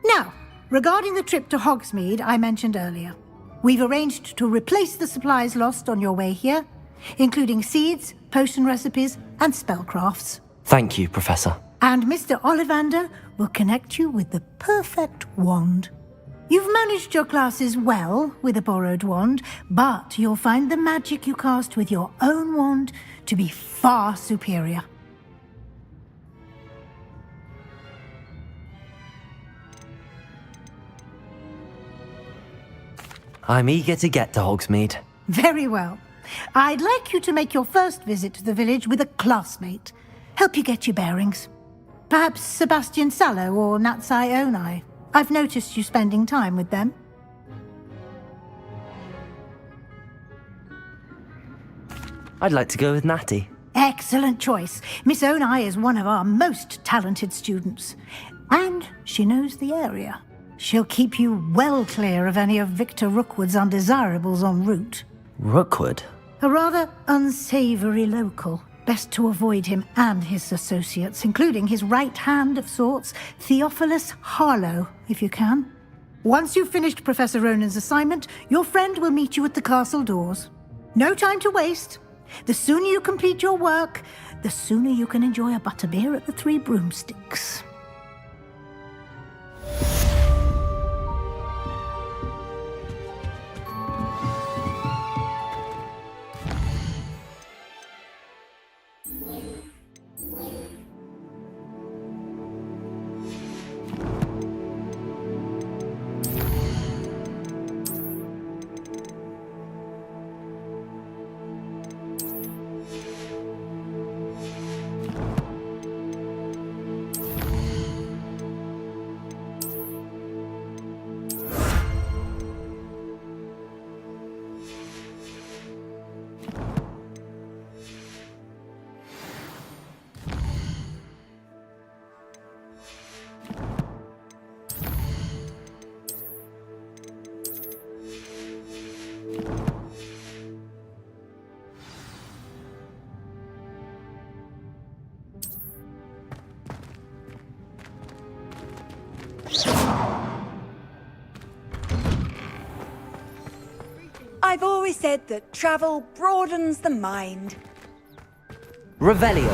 Now, regarding the trip to Hogsmeade I mentioned earlier, we've arranged to replace the supplies lost on your way here, including seeds, potion recipes, and spellcrafts. Thank you, Professor. And Mr. Ollivander will connect you with the perfect wand. You've managed your classes well with a borrowed wand, but you'll find the magic you cast with your own wand to be far superior. I'm eager to get to Hogsmeade. Very well. I'd like you to make your first visit to the village with a classmate. Help you get your bearings. Perhaps Sebastian Sallow or Natsai Onai. I've noticed you spending time with them. I'd like to go with Natty. Excellent choice. Miss Onai is one of our most talented students. And she knows the area. She'll keep you well clear of any of Victor Rookwood's undesirables en route. Rookwood? A rather unsavory local. Best to avoid him and his associates, including his right hand of sorts, Theophilus Harlow, if you can. Once you've finished Professor Ronan's assignment, your friend will meet you at the castle doors. No time to waste. The sooner you complete your work, the sooner you can enjoy a butterbeer at the Three Broomsticks. I've always said that travel broadens the mind. Revelio.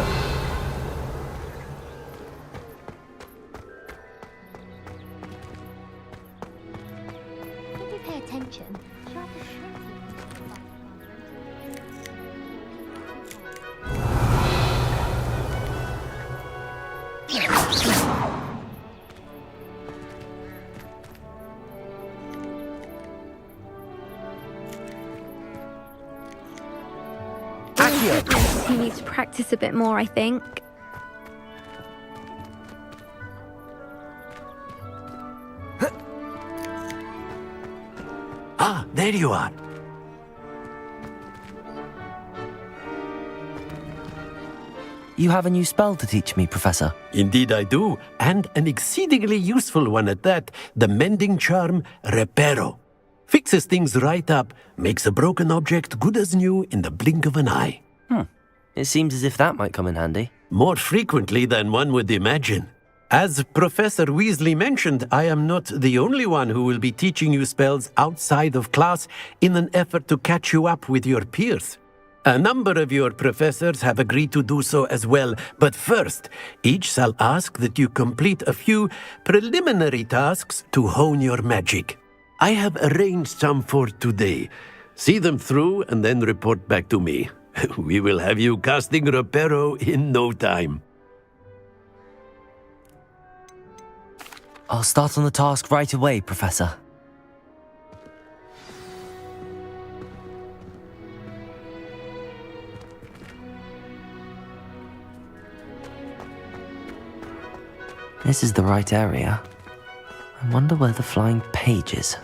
If you pay attention, travel should He needs to practice a bit more, I think. Ah, there you are. You have a new spell to teach me, Professor. Indeed I do, and an exceedingly useful one at that, the mending charm Reparo. Fixes things right up, makes a broken object good as new in the blink of an eye. It seems as if that might come in handy. More frequently than one would imagine. As Professor Weasley mentioned, I am not the only one who will be teaching you spells outside of class in an effort to catch you up with your peers. A number of your professors have agreed to do so as well, but first, each shall ask that you complete a few preliminary tasks to hone your magic. I have arranged some for today. See them through and then report back to me. We will have you casting Reparo in no time. I'll start on the task right away, Professor. This is the right area. I wonder where the flying page is.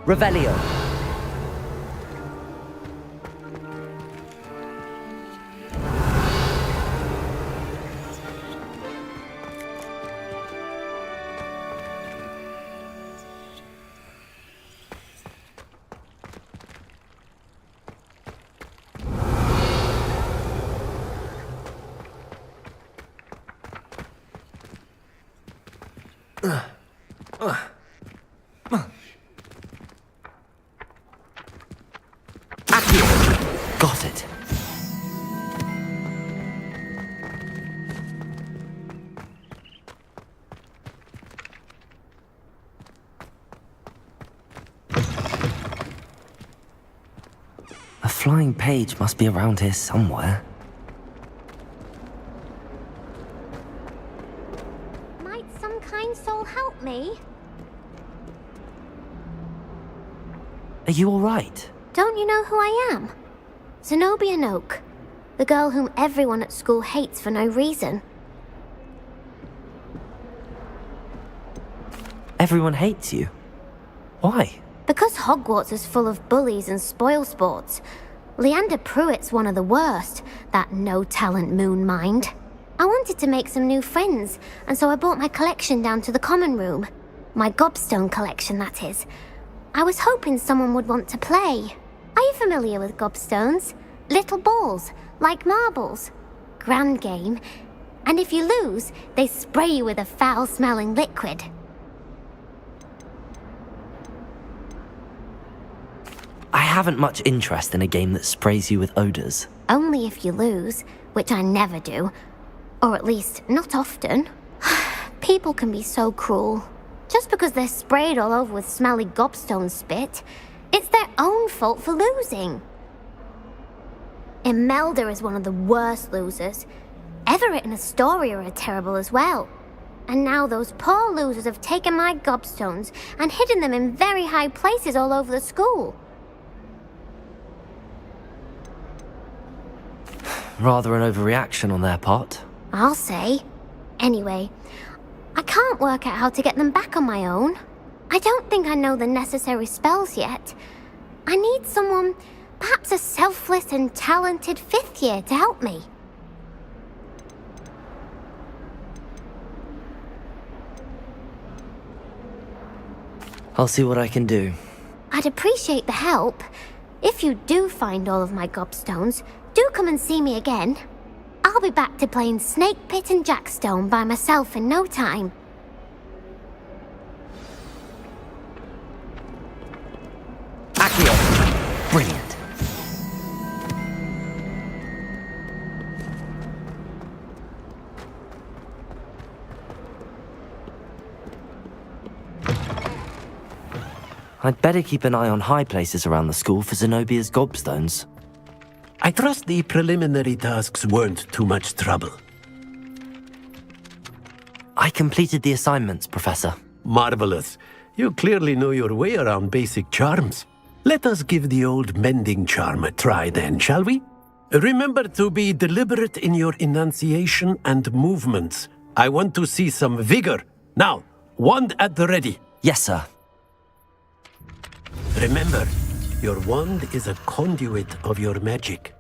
Revelio. Got it. A flying page must be around here somewhere. Might some kind soul help me? Are you all right? Don't you know who I am? Zenobia Noak, the girl whom everyone at school hates for no reason. Everyone hates you. Why? Because Hogwarts is full of bullies and spoilsports. Leander Pruitt's one of the worst, that no-talent moon mind. I wanted to make some new friends, and so I brought my collection down to the common room. My gobstone collection, that is. I was hoping someone would want to play. Are you familiar with gobstones? Little balls, like marbles. Grand game. And if you lose, they spray you with a foul-smelling liquid. I haven't much interest in a game that sprays you with odors. Only if you lose, which I never do. Or at least, not often. People can be so cruel. Just because they're sprayed all over with smelly gobstone spit, it's their own fault for losing. Imelda is one of the worst losers. Everett and Astoria are terrible as well. And now those poor losers have taken my gobstones and hidden them in very high places all over the school. Rather an overreaction on their part. I'll say. Anyway, I can't work out how to get them back on my own. I don't think I know the necessary spells yet. I need someone, perhaps a selfless and talented 5th year to help me. I'll see what I can do. I'd appreciate the help. If you do find all of my gobstones, do come and see me again. I'll be back to playing Snake Pit and Jackstone by myself in no time. Accio! Brilliant. I'd better keep an eye on high places around the school for Zenobia's gobstones. I trust the preliminary tasks weren't too much trouble. I completed the assignments, Professor. Marvelous. You clearly know your way around basic charms. Let us give the old mending charm a try then, shall we? Remember to be deliberate in your enunciation and movements. I want to see some vigor. Now, wand at the ready. Yes, sir. Remember, your wand is a conduit of your magic.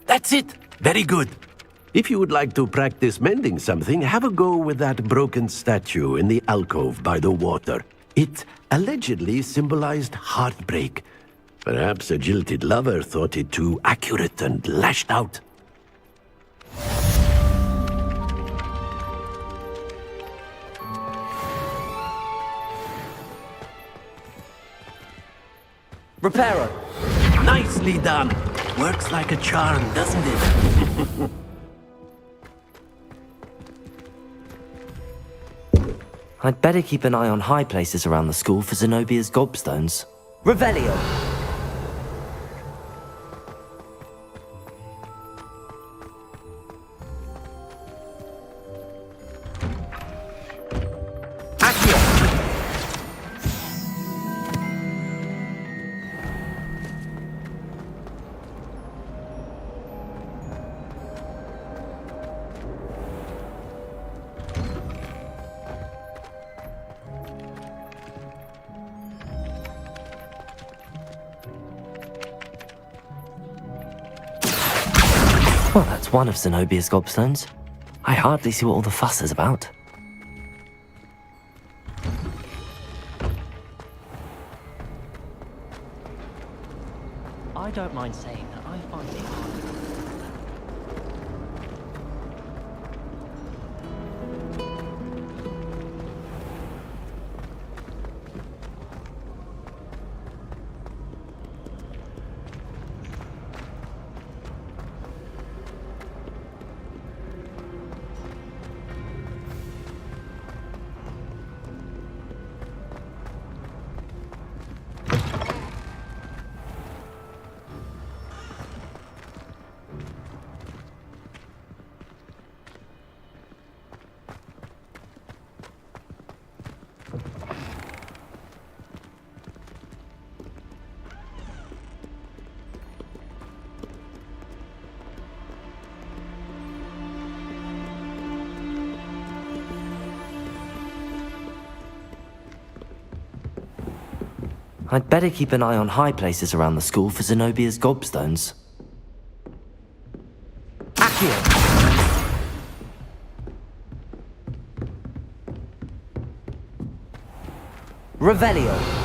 That's it! Very good. If you would like to practice mending something, have a go with that broken statue in the alcove by the water. It allegedly symbolized heartbreak. Perhaps a jilted lover thought it too accurate and lashed out. Reparo. Nicely done. Works like a charm, doesn't it? I'd better keep an eye on high places around the school for Zenobia's gobstones. Revelio. Well, that's one of Zenobia's gobstones. I hardly see what all the fuss is about. I don't mind saying that I find it hard. I'd better keep an eye on high places around the school for Zenobia's gobstones. Accio! Revelio!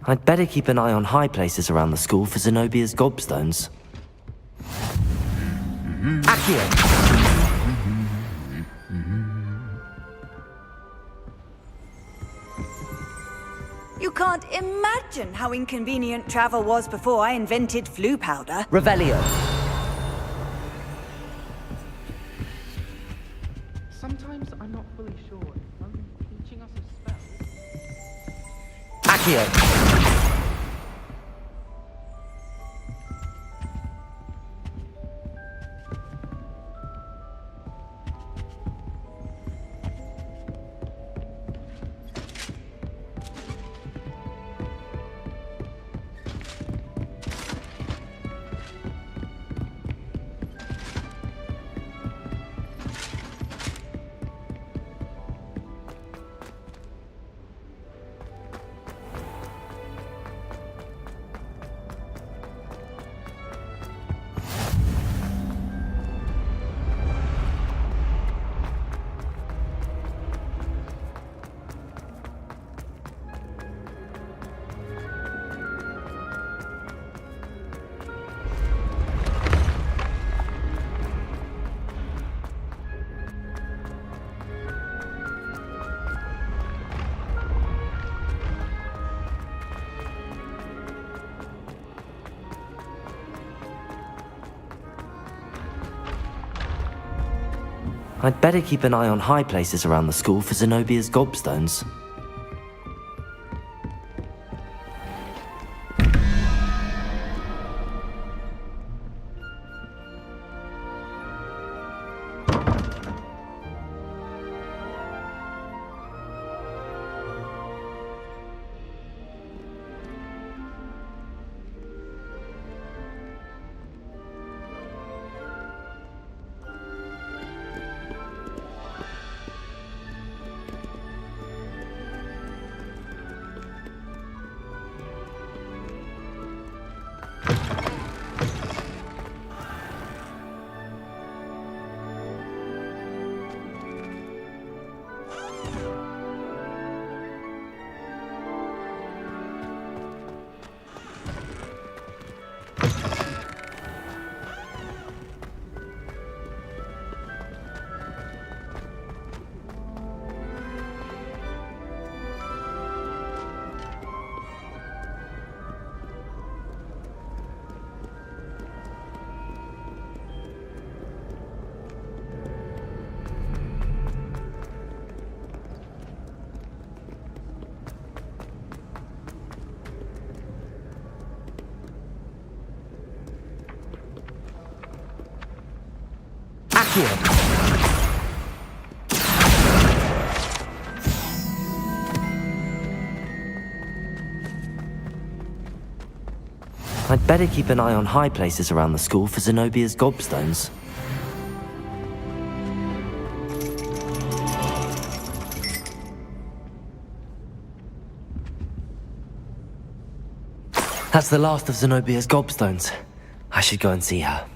I'd better keep an eye on high places around the school for Zenobia's gobstones. Accio! You can't imagine how inconvenient travel was before I invented flu powder. Revelio! Sometimes I'm not fully sure if Rowan's teaching us a spell. Accio! I'd better keep an eye on high places around the school for Zenobia's gobstones. I'd better keep an eye on high places around the school for Zenobia's gobstones. That's the last of Zenobia's gobstones. I should go and see her.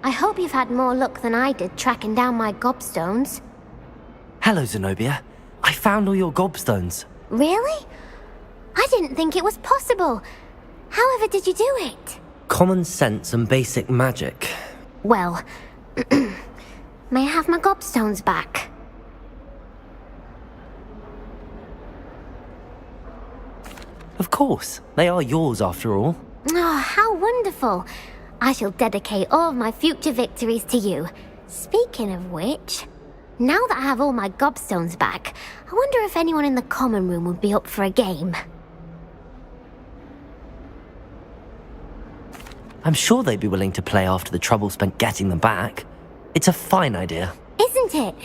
I hope you've had more luck than I did tracking down my gobstones. Hello, Zenobia. I found all your gobstones. Really? I didn't think it was possible. However did you do it? Common sense and basic magic. Well, may I have my gobstones back? Of course. They are yours after all. Oh, how wonderful. I shall dedicate all of my future victories to you. Speaking of which, now that I have all my gobstones back, I wonder if anyone in the common room would be up for a game. I'm sure they'd be willing to play after the trouble spent getting them back. It's a fine idea. Isn't it?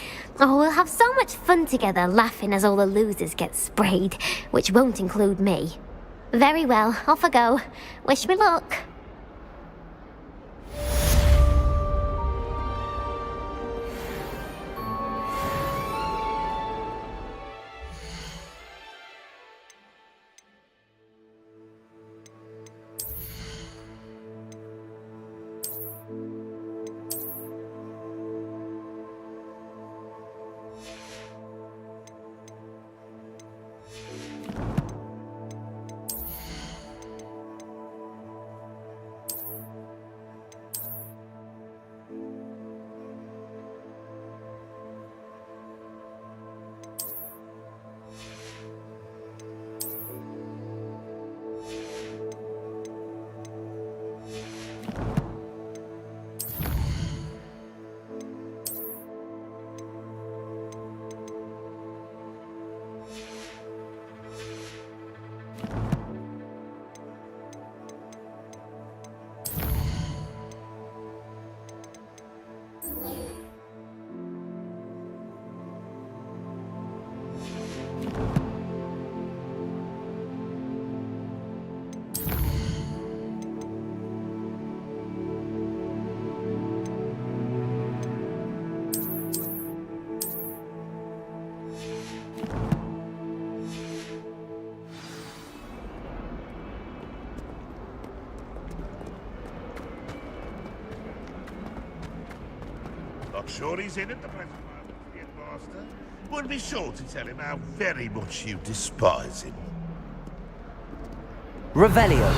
Oh, we'll have so much fun together laughing as all the losers get sprayed, which won't include me. Very well, off I go. Wish me luck. Not sure he's in at the present moment, the headmaster. Would be sure to tell him how very much you despise him. Revelio.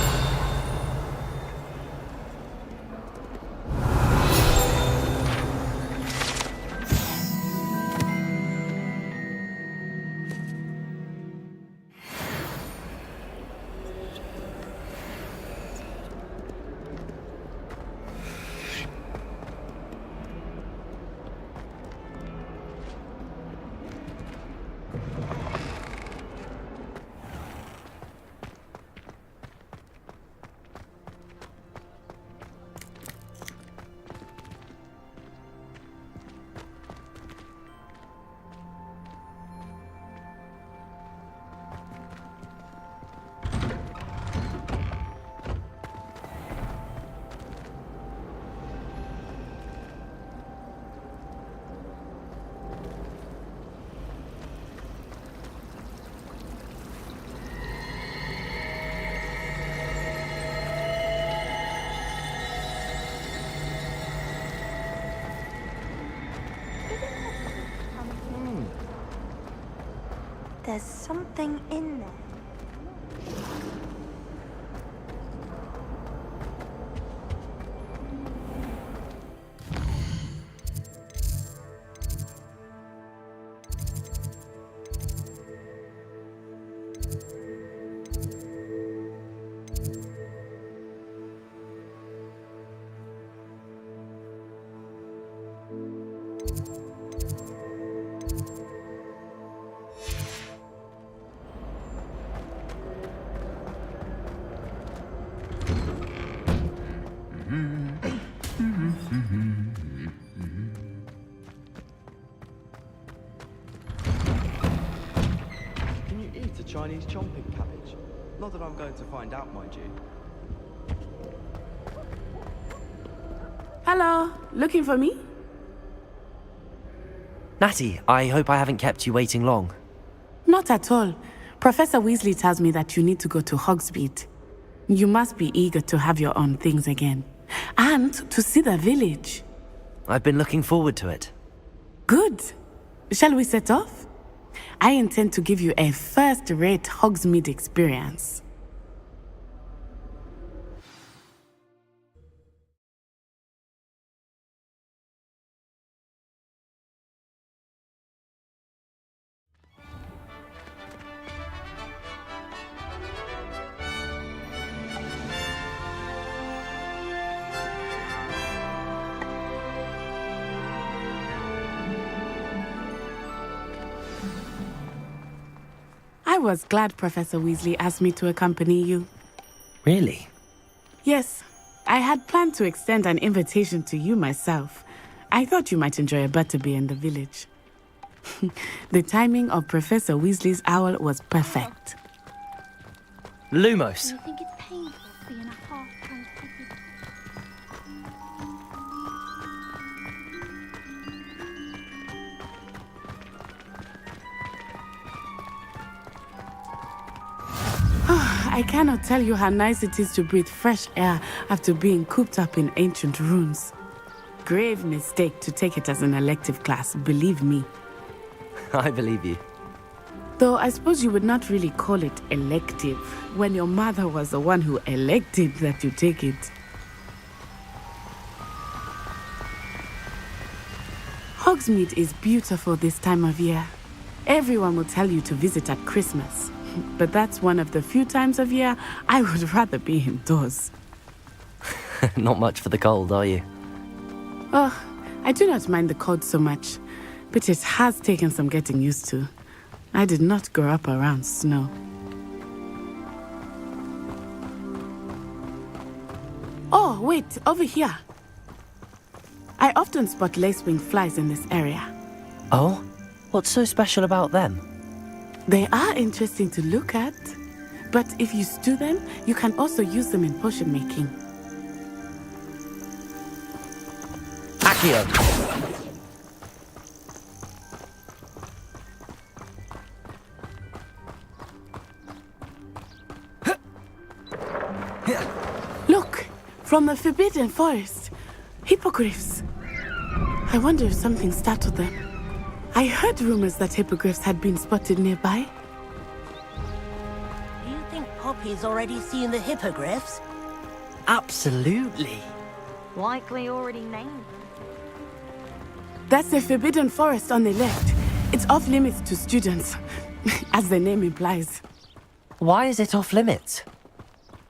There's something in there. Can you eat a Chinese chomping cabbage? Not that I'm going to find out, mind you. Hello, looking for me? Natty, I hope I haven't kept you waiting long. Not at all. Professor Weasley tells me that you need to go to Hogsmeade. You must be eager to have your own things again. And to see the village. I've been looking forward to it. Good. Shall we set off? I intend to give you a first-rate Hogsmeade experience. I was glad Professor Weasley asked me to accompany you. Really? Yes, I had planned to extend an invitation to you myself. I thought you might enjoy a butterbeer in the village. The timing of Professor Weasley's owl was perfect. Lumos. Do you think it's painful being a half-translated? I cannot tell you how nice it is to breathe fresh air after being cooped up in ancient ruins. Grave mistake to take it as an elective class, believe me. I believe you. Though I suppose you would not really call it elective when your mother was the one who elected that you take it. Hogsmeade is beautiful this time of year. Everyone will tell you to visit at Christmas. But that's one of the few times of year I would rather be indoors. Not much for the cold, are you? Oh, I do not mind the cold so much, but it has taken some getting used to. I did not grow up around snow. Oh, wait, over here. I often spot lacewing flies in this area. Oh? What's so special about them? They are interesting to look at, but if you stew them, you can also use them in potion making. Accio! Look, from the Forbidden Forest, hippogriffs. I wonder if something startled them. I heard rumors that hippogriffs had been spotted nearby. Do you think Poppy's already seen the hippogriffs? Absolutely. Likely already named. That's the Forbidden Forest on the left. It's off limits to students, as the name implies. Why is it off limits?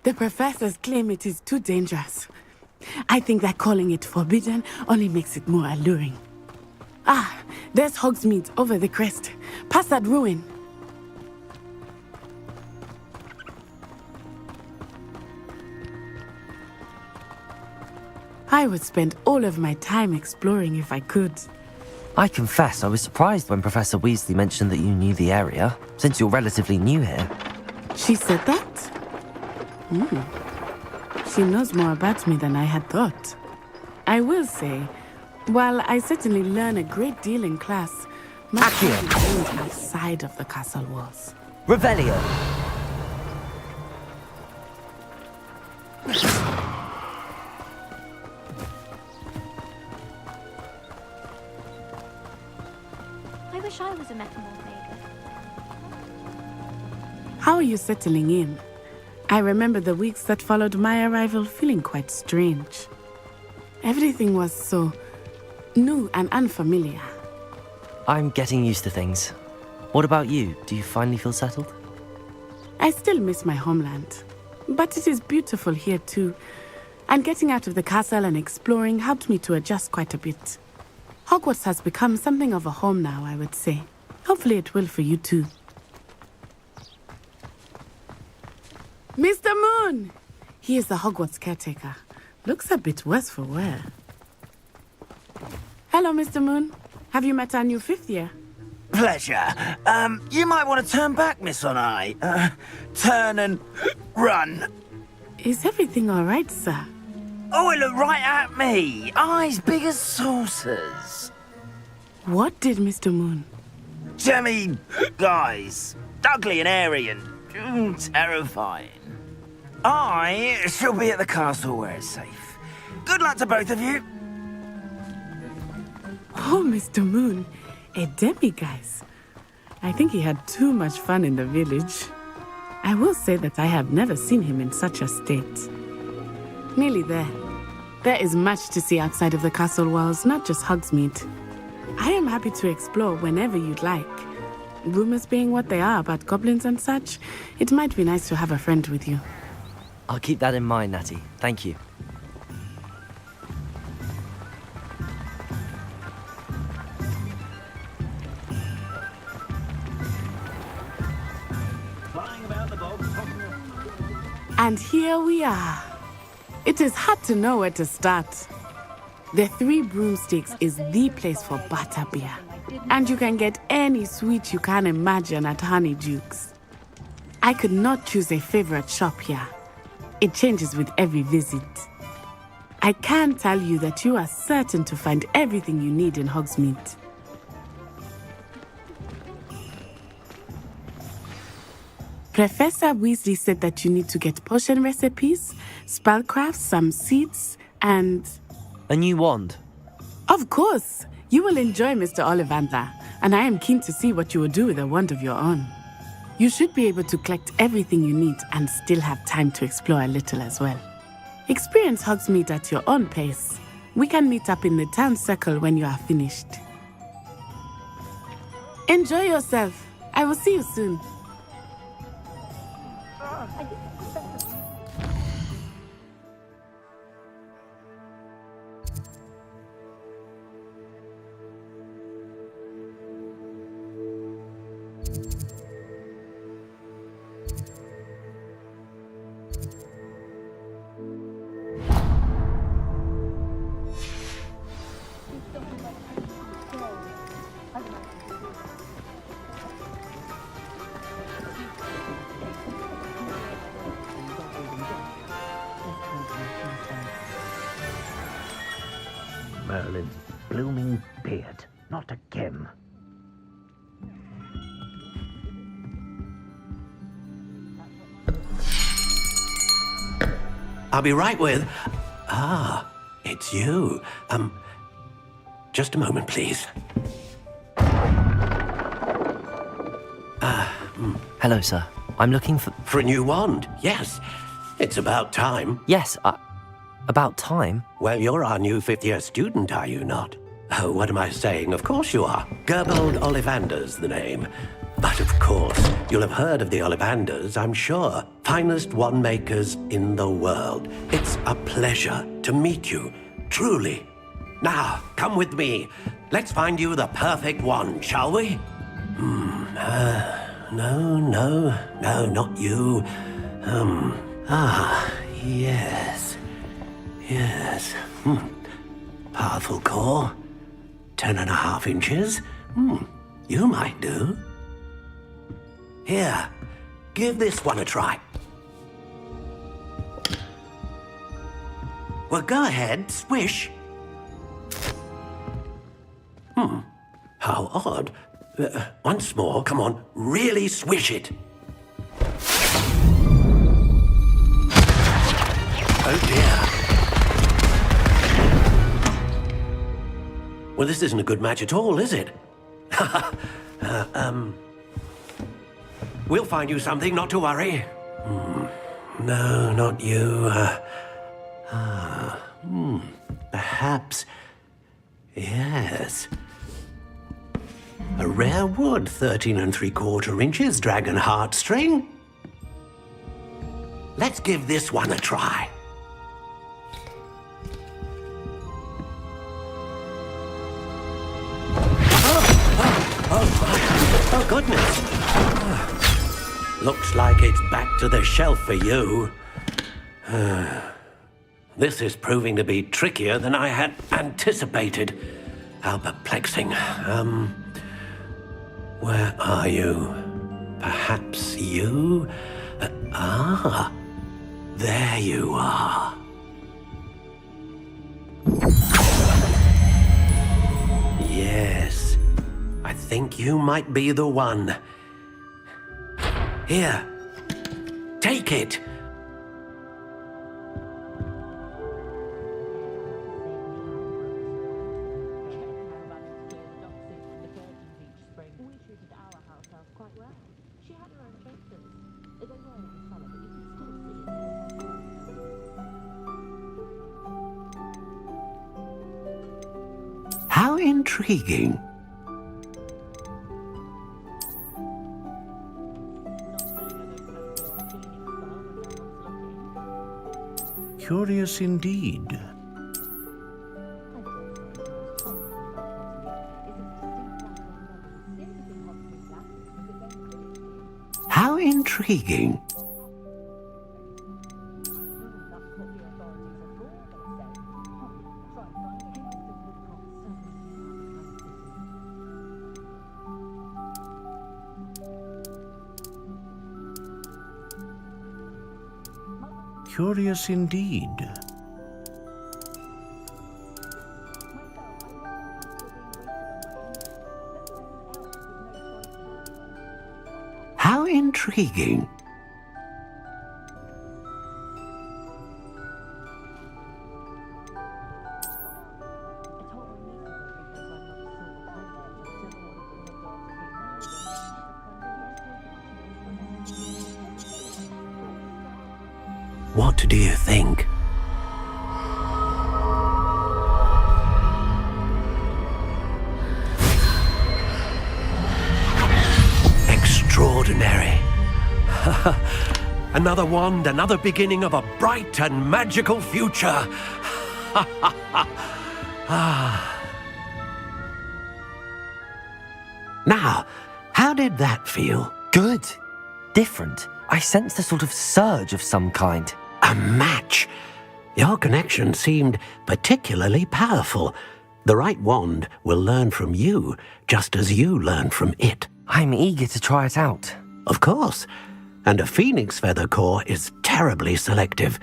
The professors claim it is too dangerous. I think that calling it forbidden only makes it more alluring. Ah, there's Hogsmeade over the crest. Past that ruin. I would spend all of my time exploring if I could. I confess I was surprised when Professor Weasley mentioned that you knew the area, since you're relatively new here. She said that? She knows more about me than I had thought. I will say, while I certainly learn a great deal in class, much is outside of the castle walls. Revelio. I wish I was a metamorphagus. How are you settling in? I remember the weeks that followed my arrival feeling quite strange. Everything was so new and unfamiliar. I'm getting used to things. What about you? Do you finally feel settled? I still miss my homeland, but it is beautiful here too. And getting out of the castle and exploring helped me to adjust quite a bit. Hogwarts has become something of a home now, I would say. Hopefully it will for you too. Mr. Moon! He is the Hogwarts caretaker. Looks a bit worse for wear. Hello, Mr. Moon. Have you met our new fifth year? Pleasure. You might want to turn back, Miss On-Eye. Turn and run. Is everything all right, sir? Oh, it looked right at me. Eyes big as saucers. What did Mr. Moon? Jemmy, guys. Ugly and airy and terrifying. I shall be at the castle where it's safe. Good luck to both of you. Oh, Mr. Moon, a demiguise. I think he had too much fun in the village. I will say that I have never seen him in such a state. Nearly there. There is much to see outside of the castle walls, not just Hogsmeade. I am happy to explore whenever you'd like. Rumors being what they are about goblins and such, it might be nice to have a friend with you. I'll keep that in mind, Natty. Thank you. And here we are. It is hard to know where to start. The Three Broomsticks is the place for butterbeer. And you can get any sweet you can imagine at Honeydukes. I could not choose a favorite shop here. It changes with every visit. I can tell you that you are certain to find everything you need in Hogsmeade. Professor Weasley said that you need to get potion recipes, spellcrafts, some seeds, and... A new wand? Of course! You will enjoy Mr. Ollivander, and I am keen to see what you will do with a wand of your own. You should be able to collect everything you need and still have time to explore a little as well. Experience Hogsmeade at your own pace. We can meet up in the town circle when you are finished. Enjoy yourself. I will see you soon. Merlin's blooming beard, not again. I'll be right with... Ah, it's you. Just a moment, please. Hello, sir. I'm looking for... For a new wand, yes. It's about time. Yes, about time? Well, you're our new fifth-year student, are you not? Oh, what am I saying? Of course you are. Gerbold Ollivander's the name. But of course, you'll have heard of the Ollivanders, I'm sure. Finest wand makers in the world. It's a pleasure to meet you, truly. Now, come with me. Let's find you the perfect wand, shall we? No, not you. Yes. Powerful core. 10.5 inches. You might do. Here, give this one a try. Well, go ahead, swish. How odd. Once more, come on, really swish it. Oh dear. Well, this isn't a good match at all, is it? We'll find you something, not to worry. No, not you. Perhaps. Yes. A rare wood, 13 3/4 inches, dragon heartstring. Let's give this one a try. Oh, goodness. Looks like it's back to the shelf for you. This is proving to be trickier than I had anticipated. How perplexing. Where are you? Perhaps you? There you are. Yes, I think you might be the one. Here, take it. How intriguing. Curious indeed. How intriguing. Curious indeed. How intriguing. What do you think? Extraordinary. Another wand, another beginning of a bright and magical future. Now, how did that feel? Good. Different. I sensed a sort of surge of some kind. A match. Your connection seemed particularly powerful. The right wand will learn from you, just as you learn from it. I'm eager to try it out. Of course. And a phoenix feather core is terribly selective.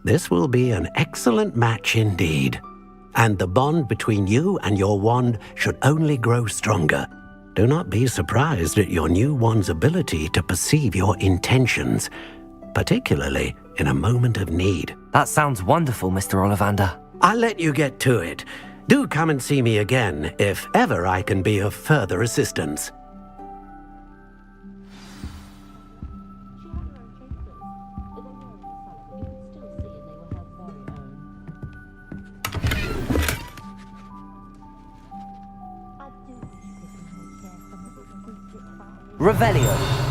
This will be an excellent match indeed. And the bond between you and your wand should only grow stronger. Do not be surprised at your new wand's ability to perceive your intentions, particularly in a moment of need. That sounds wonderful, Mr. Ollivander. I'll let you get to it. Do come and see me again if ever I can be of further assistance. Revelio.